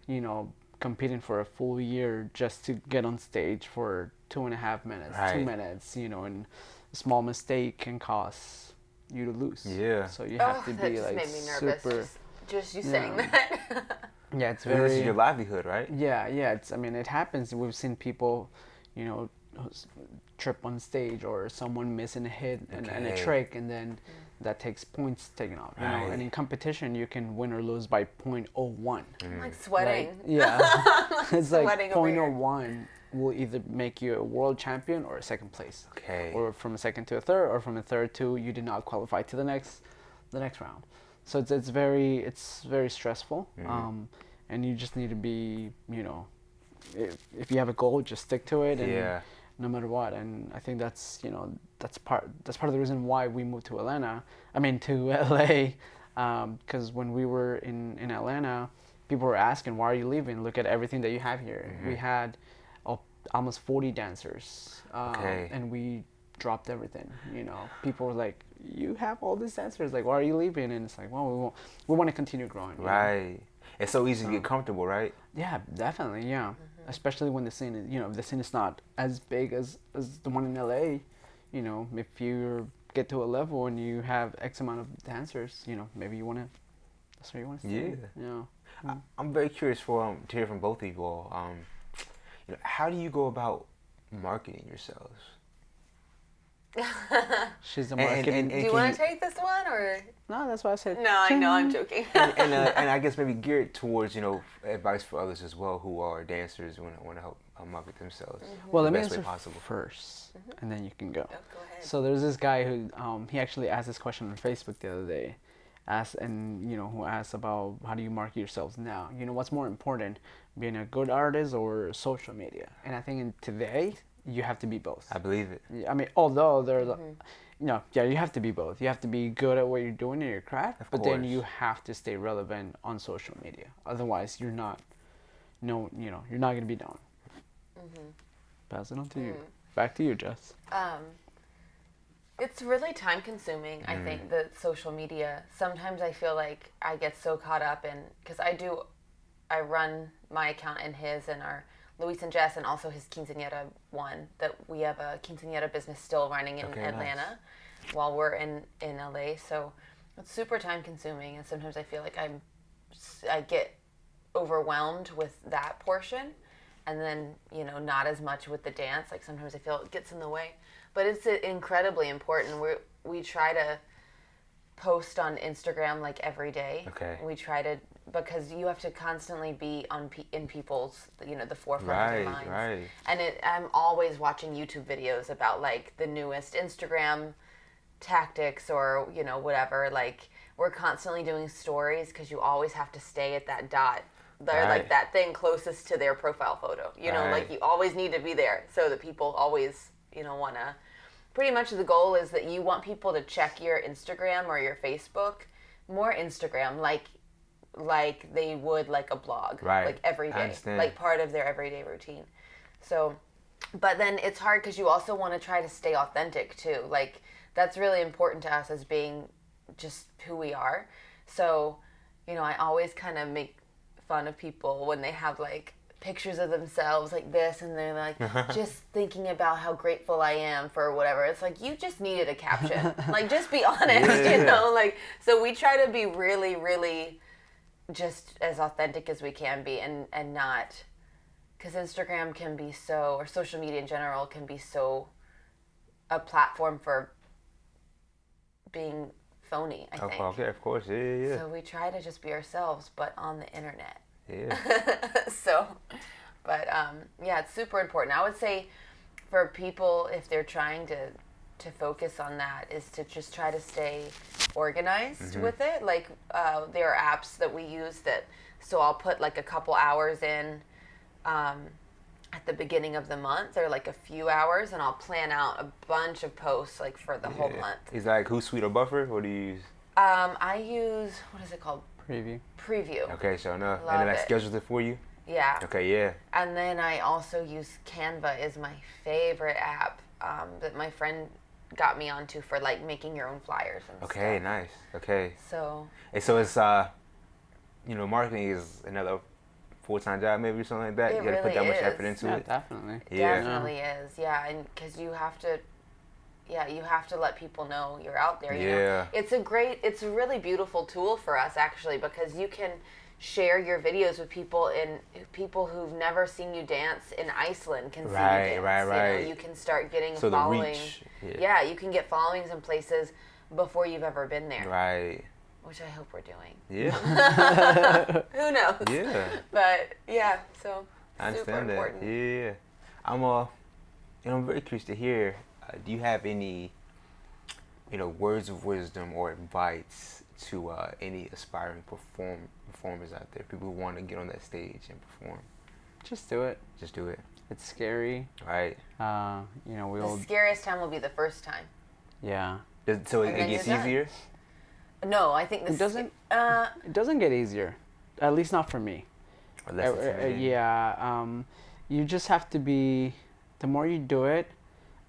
Speaker 1: Competing for a full year just to get on stage for 2.5 minutes, 2 minutes, and a small mistake can cause you to lose.
Speaker 2: Yeah.
Speaker 1: So you have to be
Speaker 3: that
Speaker 1: like
Speaker 3: just made me nervous.
Speaker 1: super.
Speaker 3: Just you saying that.
Speaker 1: Yeah, it's very.
Speaker 2: This is your livelihood, right?
Speaker 1: Yeah. It happens. We've seen people, trip on stage or someone missing a hit and a trick, and then that takes points taken off. And in competition you can win or lose by 0.01.
Speaker 3: I'm like sweating.
Speaker 1: It's like 0.01 will either make you a world champion or a second place. Or from a second to a third, or from a third to you did not qualify to the next round. So it's very stressful. And you just need to be, if you have a goal, just stick to it. And no matter what. And I think that's part of the reason why we moved to Atlanta. I mean to LA, because when we were in Atlanta, people were asking, why are you leaving? Look at everything that you have here. We had almost 40 dancers, and we dropped everything. People were like, you have all these dancers, like why are you leaving? And it's like, well, we want to continue growing.
Speaker 2: Right. It's so easy to get comfortable, right?
Speaker 1: Yeah, definitely. Yeah. Especially when the scene is, the scene is not as big as the one in LA. If you get to a level and you have X amount of dancers, maybe that's where you want to stay.
Speaker 2: Yeah. I'm very curious to hear from both of you all. How do you go about marketing yourselves?
Speaker 1: She's the marketing.
Speaker 3: Do you want to take this one or?
Speaker 1: No, that's what I said.
Speaker 3: No, I know, I'm joking.
Speaker 2: and I guess maybe geared towards advice for others as well who are dancers who want to help market themselves.
Speaker 1: Well, let me answer first, and then you can go.
Speaker 3: Oh, go ahead.
Speaker 1: So there's this guy who he actually asked this question on Facebook the other day, who asked about how do you market yourselves now? What's more important, being a good artist or social media? And I think in today you have to be both.
Speaker 2: I believe it.
Speaker 1: I mean, although there's you have to be both. You have to be good at what you're doing in your craft, but then you have to stay relevant on social media. Otherwise, you're not going to be known. Pass it on to you. Back to you, Jess.
Speaker 3: It's really time consuming, I think, the social media. Sometimes I feel like I get so caught up in, because I run my account and his and our Luis and Jess, and also his quinceañera one, that we have a quinceañera business still running in Atlanta while we're in LA. So it's super time consuming, and sometimes I feel like I get overwhelmed with that portion, and then not as much with the dance. Like sometimes I feel it gets in the way, but it's incredibly important. We try to post on Instagram like every day. We try to, because you have to constantly be in people's the forefront of their minds.
Speaker 2: Right.
Speaker 3: And I'm always watching YouTube videos about like the newest Instagram tactics or whatever. Like we're constantly doing stories because you always have to stay at that dot. They're like that thing closest to their profile photo. Like you always need to be there so that people always want to. Pretty much the goal is that you want people to check your Instagram or your Facebook, more Instagram. Like like they would like a blog,
Speaker 2: Right.
Speaker 3: like every
Speaker 2: I
Speaker 3: day,
Speaker 2: understand.
Speaker 3: like part of their everyday routine. So, but then it's hard because you also want to try to stay authentic too. Like that's really important to us as being just who we are. So, I always kind of make fun of people when they have like pictures of themselves like this and they're like just thinking about how grateful I am for whatever. It's like you just needed a caption. Like just be honest, like so we try to be really, really just as authentic as we can be and not because Instagram can be so, or social media in general can be so a platform for being phony, I think.
Speaker 2: Okay, of course, yeah.
Speaker 3: So we try to just be ourselves, but on the internet.
Speaker 2: Yeah.
Speaker 3: So, but yeah, it's super important. I would say for people, if they're trying to focus on that, is to just try to stay organized with it. Like there are apps that we use that, so I'll put like a couple hours in at the beginning of the month, or like a few hours, and I'll plan out a bunch of posts like for the whole month.
Speaker 2: Is like Hootsuite or Buffer? What do you use?
Speaker 3: I use, what is it called? Preview.
Speaker 2: Okay, so enough.
Speaker 3: Love
Speaker 2: And then that
Speaker 3: it.
Speaker 2: schedules it for you?
Speaker 3: Yeah.
Speaker 2: Okay, yeah.
Speaker 3: And then I also use Canva is my favorite app that my friend got me onto for like making your own flyers and
Speaker 2: Okay,
Speaker 3: stuff.
Speaker 2: nice. Okay.
Speaker 3: So
Speaker 2: And so it's marketing is another full-time job maybe or something like that.
Speaker 3: It
Speaker 2: You gotta put
Speaker 3: really
Speaker 2: that much
Speaker 3: is.
Speaker 2: effort into
Speaker 1: Yeah,
Speaker 2: it.
Speaker 1: definitely.
Speaker 2: Yeah.
Speaker 3: definitely is. Yeah, and because you have to let people know you're out there. You know?
Speaker 2: Yeah.
Speaker 3: It's a really beautiful tool for us actually, because you can share your videos with people who've never seen you dance in Iceland can see you dance.
Speaker 2: Right.
Speaker 3: You can start getting
Speaker 2: So the
Speaker 3: following.
Speaker 2: reach.
Speaker 3: Yeah, you can get followings in places before you've ever been there.
Speaker 2: Right.
Speaker 3: Which I hope we're doing.
Speaker 2: Yeah.
Speaker 3: Who knows?
Speaker 2: Yeah.
Speaker 3: But yeah, so
Speaker 2: I
Speaker 3: super
Speaker 2: understand that.
Speaker 3: important.
Speaker 2: Yeah. I'm very curious to hear. Do you have any, words of wisdom or advice to any aspiring performers out there, people who want to get on that stage and perform?
Speaker 1: Just do it.
Speaker 2: Just do it.
Speaker 1: It's scary.
Speaker 2: Right.
Speaker 1: We all.
Speaker 3: The scariest time will be the first time.
Speaker 1: Yeah.
Speaker 2: So
Speaker 3: And
Speaker 2: it
Speaker 3: then
Speaker 2: gets
Speaker 3: you're done.
Speaker 2: easier?
Speaker 3: No, I think this
Speaker 1: It doesn't.
Speaker 3: Uh,
Speaker 1: It doesn't get easier. At least not for me.
Speaker 2: Or less intimidating?
Speaker 1: Yeah. You just have to be. The more you do it,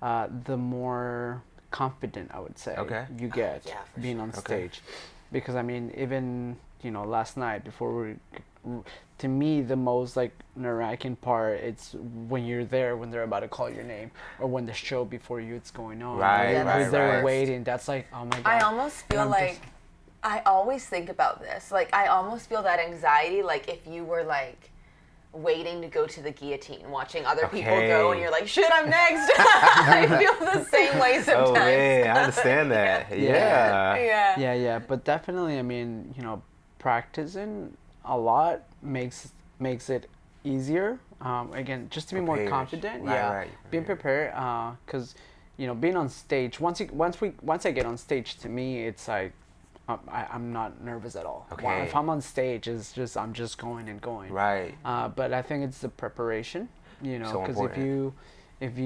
Speaker 1: the more confident I would say
Speaker 2: Okay.
Speaker 1: you get
Speaker 3: Yeah, for
Speaker 1: being
Speaker 3: sure.
Speaker 1: on
Speaker 2: Okay.
Speaker 1: stage, because I mean even last night to me the most like nerve-wracking part it's when you're there when they're about to call your name or when the show before you it's going on.
Speaker 2: Right,
Speaker 3: Yeah,
Speaker 1: Who's
Speaker 3: that's
Speaker 1: there
Speaker 3: the worst.
Speaker 1: waiting? That's like oh my god.
Speaker 3: I almost feel
Speaker 1: I'm
Speaker 3: like
Speaker 1: just-
Speaker 3: I always think about this. Like I almost feel that anxiety. Like if you were like waiting to go to the guillotine, watching other people go,
Speaker 2: Okay.
Speaker 3: and you're like, "Shit, I'm next." I feel the same way sometimes.
Speaker 2: Oh man, I understand that. Yeah.
Speaker 3: Yeah.
Speaker 1: But definitely I mean practicing a lot makes it easier. Again, just to be more
Speaker 2: Prepared.
Speaker 1: confident.
Speaker 2: Right,
Speaker 1: yeah,
Speaker 2: right,
Speaker 1: being prepared. Because being on stage. Once I get on stage, to me, it's like I'm not nervous at all.
Speaker 2: Okay.
Speaker 1: If I'm on stage, it's just I'm just going and going.
Speaker 2: Right.
Speaker 1: But I think it's the preparation.
Speaker 2: So
Speaker 1: Because
Speaker 2: important.
Speaker 1: if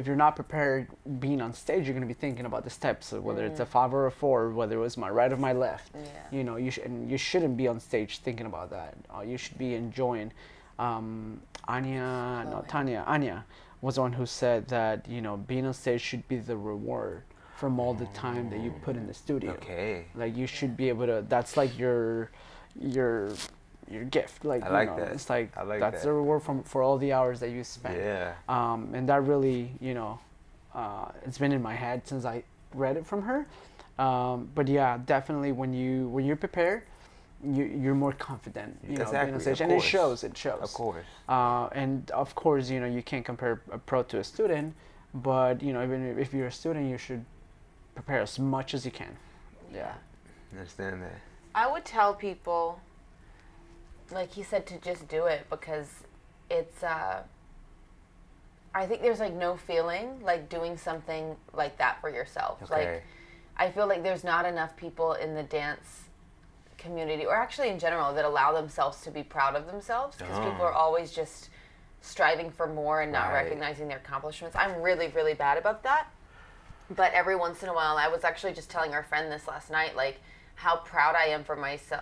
Speaker 1: you're not prepared being on stage, you're gonna be thinking about the steps, whether it's a 5 or a 4, whether it was my right or my left.
Speaker 3: Yeah.
Speaker 1: You shouldn't be on stage thinking about that. You should be enjoying. Tanya was the one who said that being on stage should be the reward from all the time that you put in the studio.
Speaker 2: Okay.
Speaker 1: Like you should be able to. That's like your gift. Like
Speaker 2: I like that.
Speaker 1: It's like
Speaker 2: I like
Speaker 1: that's
Speaker 2: that.
Speaker 1: the reward for all the hours that you spent.
Speaker 2: Yeah.
Speaker 1: And that really it's been in my head since I read it from her. But yeah, definitely when you're prepared, you're more confident. Being
Speaker 2: Exactly,
Speaker 1: on stage,
Speaker 2: of
Speaker 1: and it
Speaker 2: course.
Speaker 1: shows. It shows.
Speaker 2: Of course.
Speaker 1: And of course, you can't compare a pro to a student, but even if you're a student, you should prepare as much as you can. Yeah.
Speaker 2: I understand that.
Speaker 3: I would tell people, like he said, to just do it because it's. I think there's like no feeling like doing something like that for yourself.
Speaker 2: Okay.
Speaker 3: Like, I feel like there's not enough people in the dance community, or actually in general, that allow themselves to be proud of themselves, because people are always just striving for more and not
Speaker 2: Right.
Speaker 3: recognizing their accomplishments. I'm really, really bad about that. But every once in a while, I was actually just telling our friend this last night, like, how proud I am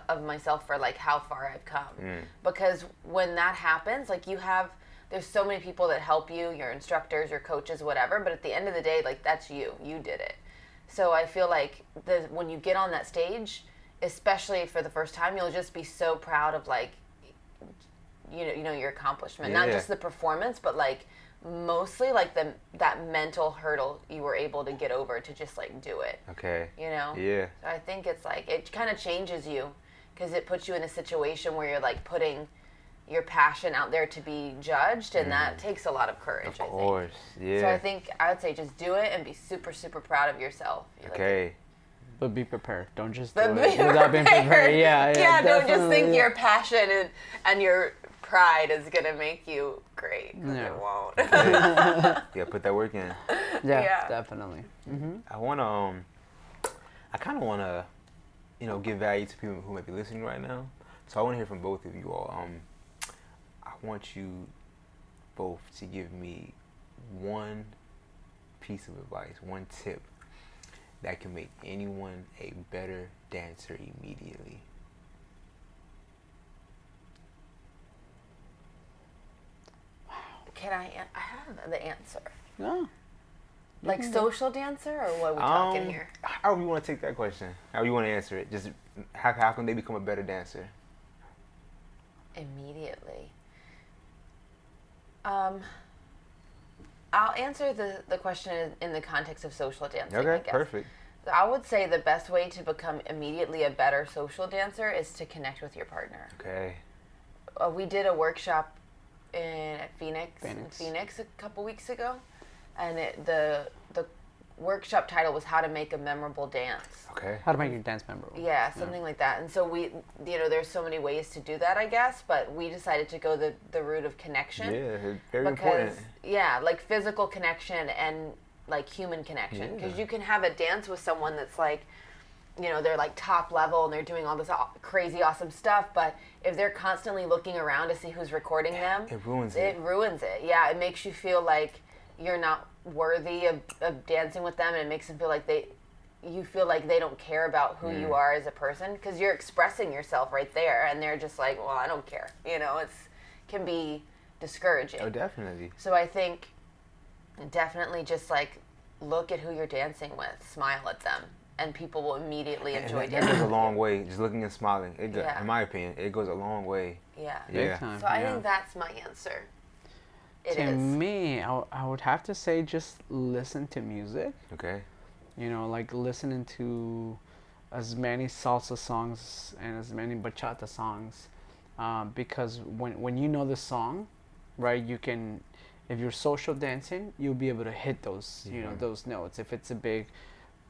Speaker 3: of myself for like how far I've come. Because when that happens, like there's so many people that help you, your instructors, your coaches, whatever, but at the end of the day, like that's you did it. So I feel like when you get on that stage, especially for the first time, you'll just be so proud of like, you know your accomplishment, not just the performance, but like mostly like that mental hurdle you were able to get over to just like do it.
Speaker 2: Okay.
Speaker 3: You know?
Speaker 2: Yeah.
Speaker 3: So I think it's like, it kind of changes you because it puts you in a situation where you're like putting your passion out there to be judged, and that takes a lot of courage,
Speaker 2: Of course,
Speaker 3: I think.
Speaker 2: yeah.
Speaker 3: So I think I would say just do it and be super, super proud of yourself.
Speaker 2: Okay.
Speaker 1: But be prepared. Don't just do
Speaker 3: But
Speaker 1: it without being prepared. Yeah,
Speaker 3: don't just
Speaker 1: definitely,
Speaker 3: think
Speaker 1: yeah.
Speaker 3: your passion and your pride is going to make you great, 'cause
Speaker 1: No.
Speaker 3: it won't.
Speaker 2: Yeah, put that work in.
Speaker 1: Yeah,
Speaker 3: Yeah.
Speaker 1: definitely.
Speaker 2: I kind of want to, give value to people who might be listening right now. So I want to hear from both of you all. I want you both to give me one piece of advice, one tip that can make anyone a better dancer immediately.
Speaker 3: Can I have the answer.
Speaker 1: No.
Speaker 3: Like social dancer, or what are we talking here?
Speaker 2: However you want to take that question, however you want to answer it. Just how can they become a better dancer?
Speaker 3: Immediately. I'll answer the question in the context of social dancing, I
Speaker 2: Okay,
Speaker 3: guess.
Speaker 2: perfect.
Speaker 3: I would say the best way to become immediately a better social dancer is to connect with your partner.
Speaker 2: Okay.
Speaker 3: We did a workshop at Phoenix a couple weeks ago, and the workshop title was How to Make a Memorable Dance.
Speaker 2: Okay.
Speaker 1: How to make your dance memorable.
Speaker 3: Yeah, something like that. And so we, there's so many ways to do that, I guess, but we decided to go the route of connection.
Speaker 2: Yeah, very important.
Speaker 3: Yeah, like physical connection and like human connection. Because you can have a dance with someone that's like, they're like top level and they're doing all this crazy awesome stuff, but if they're constantly looking around to see who's recording them,
Speaker 2: It ruins it.
Speaker 3: It ruins it. Yeah, it makes you feel like you're not worthy of dancing with them, and it makes them feel like you feel like they don't care about who you are as a person, because you're expressing yourself right there, and they're just like, well, I don't care. Can be discouraging.
Speaker 2: Oh, definitely.
Speaker 3: So I think definitely just like look at who you're dancing with, smile at them, and people will immediately enjoy
Speaker 2: That
Speaker 3: dancing
Speaker 2: goes a
Speaker 3: with
Speaker 2: long
Speaker 3: you.
Speaker 2: way. Just looking and smiling.
Speaker 3: Yeah.
Speaker 2: In my opinion, it goes a long way.
Speaker 3: Yeah.
Speaker 1: Big
Speaker 2: Yeah.
Speaker 1: time,
Speaker 3: So I
Speaker 1: yeah.
Speaker 3: think that's my answer. It
Speaker 1: To
Speaker 3: is.
Speaker 1: me, I would have to say just listen to music.
Speaker 2: Okay.
Speaker 1: Like listening to as many salsa songs and as many bachata songs, because when you know the song, right, you can, if you're social dancing, you'll be able to hit those, those notes. If it's a big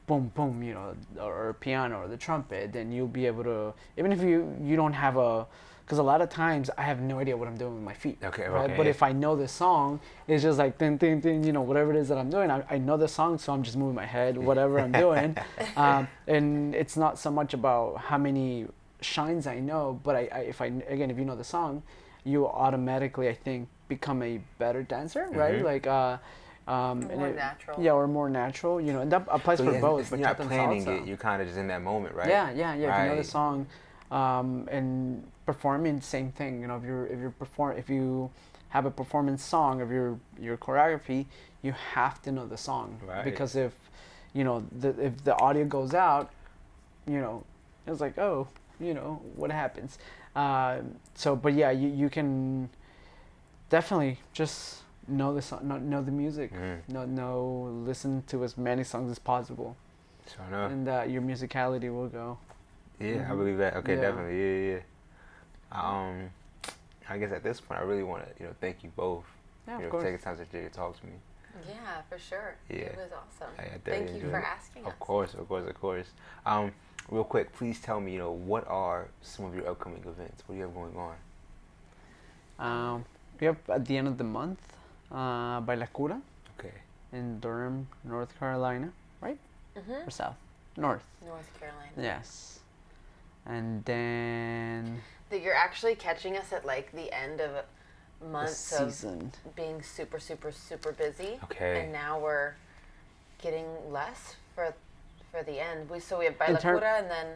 Speaker 1: boom boom, or piano or the trumpet, then you'll be able to, even if you don't have because a lot of times I have no idea what I'm doing with my feet.
Speaker 2: Okay,
Speaker 1: right?
Speaker 2: okay.
Speaker 1: But if I know the song, it's just like ding ding ding, whatever it is that I'm doing. I know the song, so I'm just moving my head, whatever I'm doing. And it's not so much about how many shines I know, but if you know the song, you automatically, I think, become a better dancer, right? Like
Speaker 3: More natural.
Speaker 1: Yeah, or more natural, and that applies for both.
Speaker 2: You're not
Speaker 1: bachata and
Speaker 2: planning
Speaker 1: salsa.
Speaker 2: it. You're kind of just in that moment, right?
Speaker 1: Yeah. If you know the
Speaker 2: Right.
Speaker 1: song, and performing, same thing. If you have a performance song of your choreography, you have to know the song.
Speaker 2: Right.
Speaker 1: Because if if the audio goes out, it's like, oh, what happens. But yeah, you can definitely just know the song, know the music, listen to as many songs as possible,
Speaker 2: Sure enough.
Speaker 1: and your musicality will go.
Speaker 2: Yeah, I believe that. Okay,
Speaker 1: Yeah.
Speaker 2: definitely. Yeah. I guess at this point, I really want to, thank you both.
Speaker 1: Yeah, of
Speaker 2: for
Speaker 1: course.
Speaker 2: taking time today to talk to me.
Speaker 3: Yeah, for sure.
Speaker 2: Yeah.
Speaker 3: It was awesome.
Speaker 2: I
Speaker 3: Thank
Speaker 2: definitely
Speaker 3: you
Speaker 2: enjoyed
Speaker 3: for
Speaker 2: it.
Speaker 3: asking us.
Speaker 2: Of course. Real quick, please tell me, what are some of your upcoming events? What do you have going on?
Speaker 1: We have at the end of the month, by La Cura
Speaker 2: Okay.
Speaker 1: in Durham, North Carolina, right? Or south? North.
Speaker 3: North Carolina.
Speaker 1: Yes. And then
Speaker 3: That you're actually catching us at like the end of
Speaker 1: the
Speaker 3: months of
Speaker 1: season.
Speaker 3: being super, super, super busy.
Speaker 2: Okay.
Speaker 3: And now we're getting less for the end. We have
Speaker 1: In term-
Speaker 3: Bailacura and then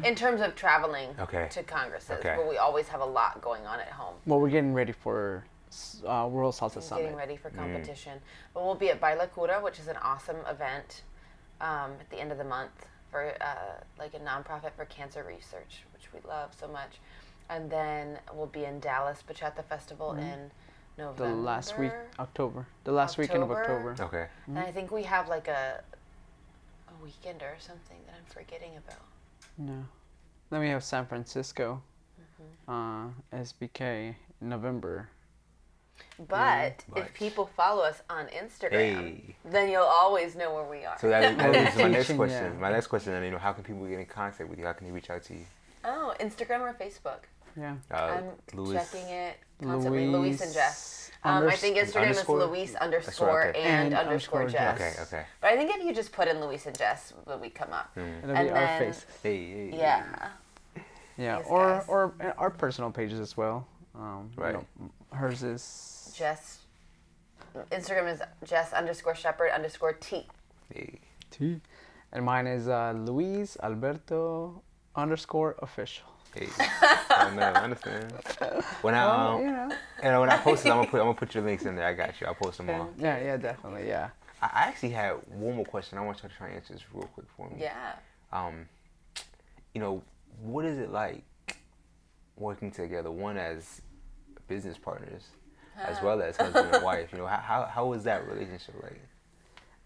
Speaker 3: In terms of traveling
Speaker 2: Okay.
Speaker 3: to congresses,
Speaker 2: Okay.
Speaker 3: but we always have a lot going on at home.
Speaker 1: Well, we're getting ready for World Salsa
Speaker 3: And
Speaker 1: Summit.
Speaker 3: getting ready for competition. But we'll be at Baila Cura, which is an awesome event at the end of the month for like a nonprofit for cancer research, which we love so much. And then we'll be in Dallas Bachata Festival in November.
Speaker 1: The last week, October. The last weekend of
Speaker 3: October.
Speaker 1: October.
Speaker 2: Okay.
Speaker 3: And I think we have like a weekend or something that I'm forgetting about.
Speaker 1: No. Then we have San Francisco, SBK, November.
Speaker 3: But
Speaker 2: But-
Speaker 3: if people follow us on Instagram,
Speaker 2: Hey.
Speaker 3: then you'll always know where we are.
Speaker 2: So that leads to my next
Speaker 1: Teaching,
Speaker 2: question.
Speaker 1: yeah.
Speaker 2: My next question, and how can people get in contact with you? How can they reach out to you?
Speaker 3: Oh, Instagram or Facebook?
Speaker 1: Yeah.
Speaker 3: I'm
Speaker 2: Louis.
Speaker 3: checking it constantly. Luis and Jess. I think Instagram
Speaker 2: underscore?
Speaker 3: is Luis underscore
Speaker 2: okay.
Speaker 3: and
Speaker 1: And
Speaker 3: underscore
Speaker 1: underscore
Speaker 3: Jess.
Speaker 2: Okay, okay.
Speaker 3: But I think if you just put in Luis and Jess, we come up.
Speaker 1: It'll
Speaker 3: And
Speaker 1: be our
Speaker 3: then-
Speaker 1: faces.
Speaker 2: Hey.
Speaker 3: Yeah.
Speaker 1: Yeah.
Speaker 3: These
Speaker 1: Or
Speaker 3: guys.
Speaker 1: or our personal pages as well.
Speaker 2: Right.
Speaker 1: Hers is
Speaker 3: Jess. Instagram is Jess underscore Sheppard underscore T.
Speaker 2: Hey.
Speaker 1: T, and mine is Luis Alberto underscore official.
Speaker 2: Hey. I know, I understand. When I
Speaker 1: You know.
Speaker 2: and when I post it, I'm gonna put your links in there. I got you. I'll post them all.
Speaker 1: Yeah, definitely, yeah.
Speaker 2: I actually had one more question. I want you to try and answer this real quick for me.
Speaker 3: Yeah.
Speaker 2: What is it like working together, one as business partners, as well as husband and wife? How was that relationship like?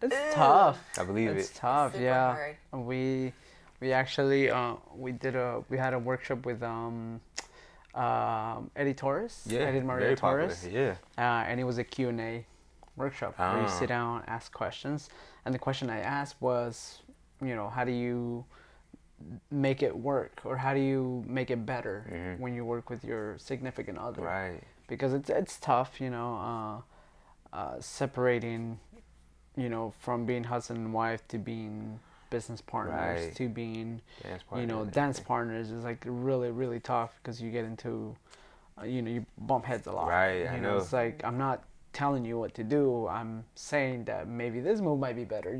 Speaker 1: It's tough.
Speaker 2: I believe
Speaker 1: It's
Speaker 2: it.
Speaker 1: tough,
Speaker 3: Super
Speaker 1: yeah.
Speaker 3: hard.
Speaker 1: We actually we had a workshop with Eddie Torres.
Speaker 2: Yeah,
Speaker 1: Eddie Maria
Speaker 2: very popular.
Speaker 1: Torres.
Speaker 2: Yeah.
Speaker 1: And it was a Q&A workshop where you
Speaker 2: Ah.
Speaker 1: sit down, ask questions, and the question I asked was, how do you make it work, or how do you make it better when you work with your significant other?
Speaker 2: Right.
Speaker 1: Because it's tough, separating, from being husband and wife to being business partners
Speaker 2: Right.
Speaker 1: to being,
Speaker 2: Dance partner.
Speaker 1: dance partners is like really, really tough because you get into, you bump heads a lot.
Speaker 2: Right, I know.
Speaker 1: It's like, I'm not telling you what to do. I'm saying that maybe this move might be better,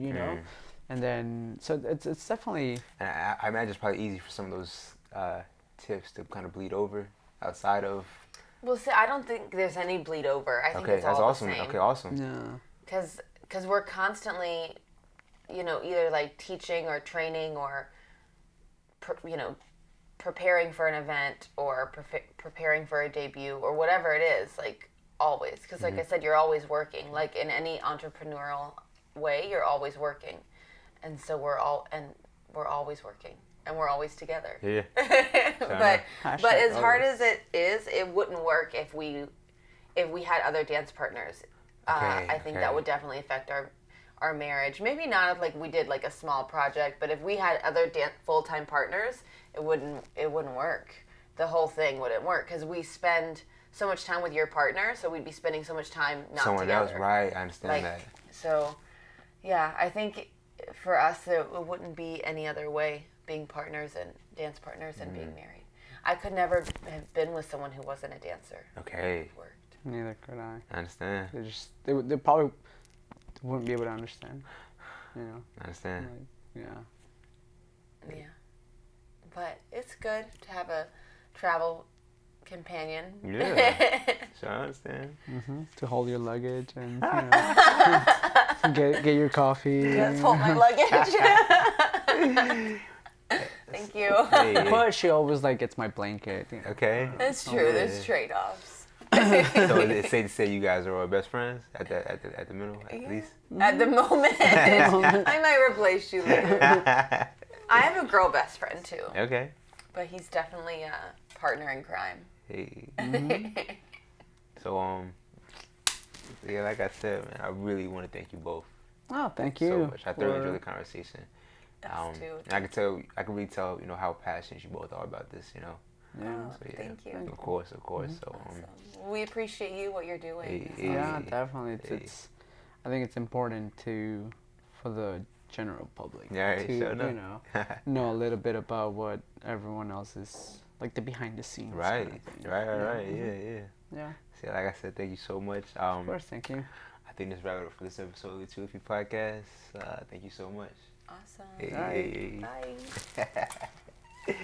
Speaker 1: And then, so it's definitely,
Speaker 2: And I imagine it's probably easy for some of those tips to kind of bleed over outside of.
Speaker 3: Well, see, I don't think there's any bleed over. I think
Speaker 2: Okay,
Speaker 3: it's
Speaker 2: that's
Speaker 3: all
Speaker 2: awesome.
Speaker 3: the same.
Speaker 2: Okay, awesome.
Speaker 1: yeah.
Speaker 3: Because we're constantly, either like teaching or training or, preparing for an event or preparing for a debut or whatever it is, like always. Because like I said, you're always working. Like in any entrepreneurial way, you're always working. And so we're always working. And we're always together.
Speaker 2: Yeah.
Speaker 3: but
Speaker 1: Hashtag
Speaker 3: as hard
Speaker 1: always.
Speaker 3: as it is, it wouldn't work if we had other dance partners.
Speaker 2: Okay,
Speaker 3: I think
Speaker 2: okay.
Speaker 3: that would definitely affect our marriage. Maybe not if like we did like a small project, but if we had other full-time partners, it wouldn't work. The whole thing wouldn't work because we spend so much time with your partner, so we'd be spending so much time not
Speaker 2: Someone
Speaker 3: together.
Speaker 2: else, right? I understand that.
Speaker 3: So, yeah, I think for us it wouldn't be any other way being partners and dance partners and being married. I could never have been with someone who wasn't a dancer.
Speaker 2: Okay,
Speaker 3: It worked.
Speaker 1: Neither could I.
Speaker 2: I understand.
Speaker 1: They probably wouldn't be able to understand,
Speaker 2: I understand.
Speaker 1: like, yeah.
Speaker 3: Yeah. But it's good to have a travel companion.
Speaker 2: Yeah. So I understand.
Speaker 1: To hold your luggage and get your coffee.
Speaker 3: Let's hold my luggage. Thank you.
Speaker 2: Hey,
Speaker 1: But she always gets my blanket.
Speaker 2: okay.
Speaker 3: That's true. There's trade-offs.
Speaker 2: So is it safe to say you guys are all best friends at the middle at least?
Speaker 3: At the moment, I might replace you later. I have a girl best friend too,
Speaker 2: Okay.
Speaker 3: but he's definitely a partner in crime.
Speaker 2: Hey. So yeah, like I said, man, I really want to thank you both
Speaker 1: Oh, thank
Speaker 2: so
Speaker 1: you.
Speaker 2: much. I thoroughly
Speaker 1: for-
Speaker 2: enjoyed the conversation.
Speaker 3: Us too.
Speaker 2: And I can really tell, how passionate you both are about this,
Speaker 1: Yeah.
Speaker 3: Oh,
Speaker 2: So yeah,
Speaker 3: thank you.
Speaker 2: Of course. So
Speaker 3: Awesome. We appreciate you, what you're doing.
Speaker 2: Hey,
Speaker 1: Yeah,
Speaker 2: hey,
Speaker 1: definitely.
Speaker 2: hey.
Speaker 1: I think it's important for the general public
Speaker 2: Yeah,
Speaker 1: to
Speaker 2: sure enough.
Speaker 1: know a little bit about what everyone else is like, the behind the scenes.
Speaker 2: Right,
Speaker 1: kind of thing.
Speaker 2: right. Yeah.
Speaker 1: Yeah.
Speaker 2: See, like I said, thank you so much.
Speaker 1: Of course, thank you.
Speaker 2: I think this wraps it up for this episode of the 2 Feet Podcast. Thank you so much.
Speaker 3: Awesome.
Speaker 2: Hey,
Speaker 1: Bye.
Speaker 2: hey, hey.
Speaker 3: Bye.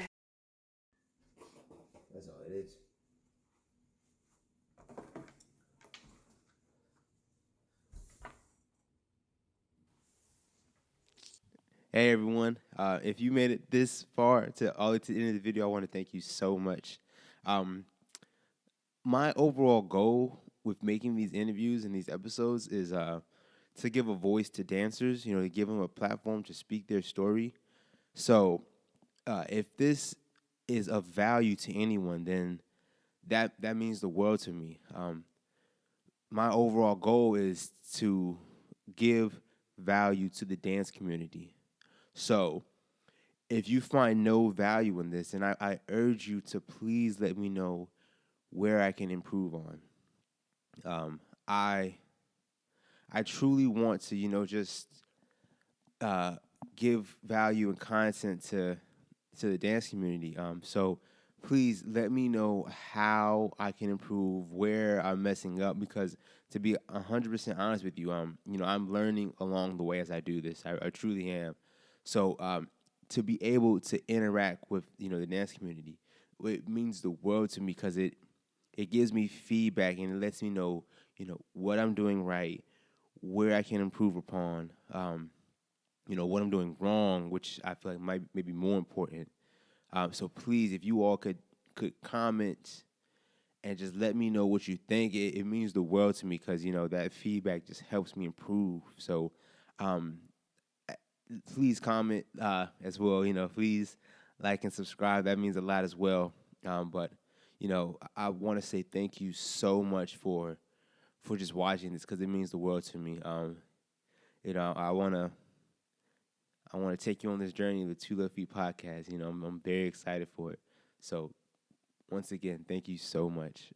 Speaker 5: Hey everyone! If you made it this far to all to the end of the video, I want to thank you so much. My overall goal with making these interviews and these episodes is to give a voice to dancers. You know, to give them a platform to speak their story. So, if this is of value to anyone, then that means the world to me. My overall goal is to give value to the dance community. So, if you find no value in this, then I urge you to please let me know where I can improve on. I truly want to, just give value and content to the dance community. So please let me know how I can improve, where I'm messing up, because to be 100% honest with you, I'm learning along the way as I do this. I truly am. So to be able to interact with the dance community, it means the world to me because it gives me feedback and it lets me know what I'm doing right, where I can improve upon, what I'm doing wrong, which I feel like may be more important. So please, if you all could comment and just let me know what you think, it means the world to me because that feedback just helps me improve. So please comment as well. Please like and subscribe. That means a lot as well. But I want to say thank you so much for just watching this because it means the world to me. I want to take you on this journey of the Two Left Feet podcast. I'm very excited for it. So once again, thank you so much.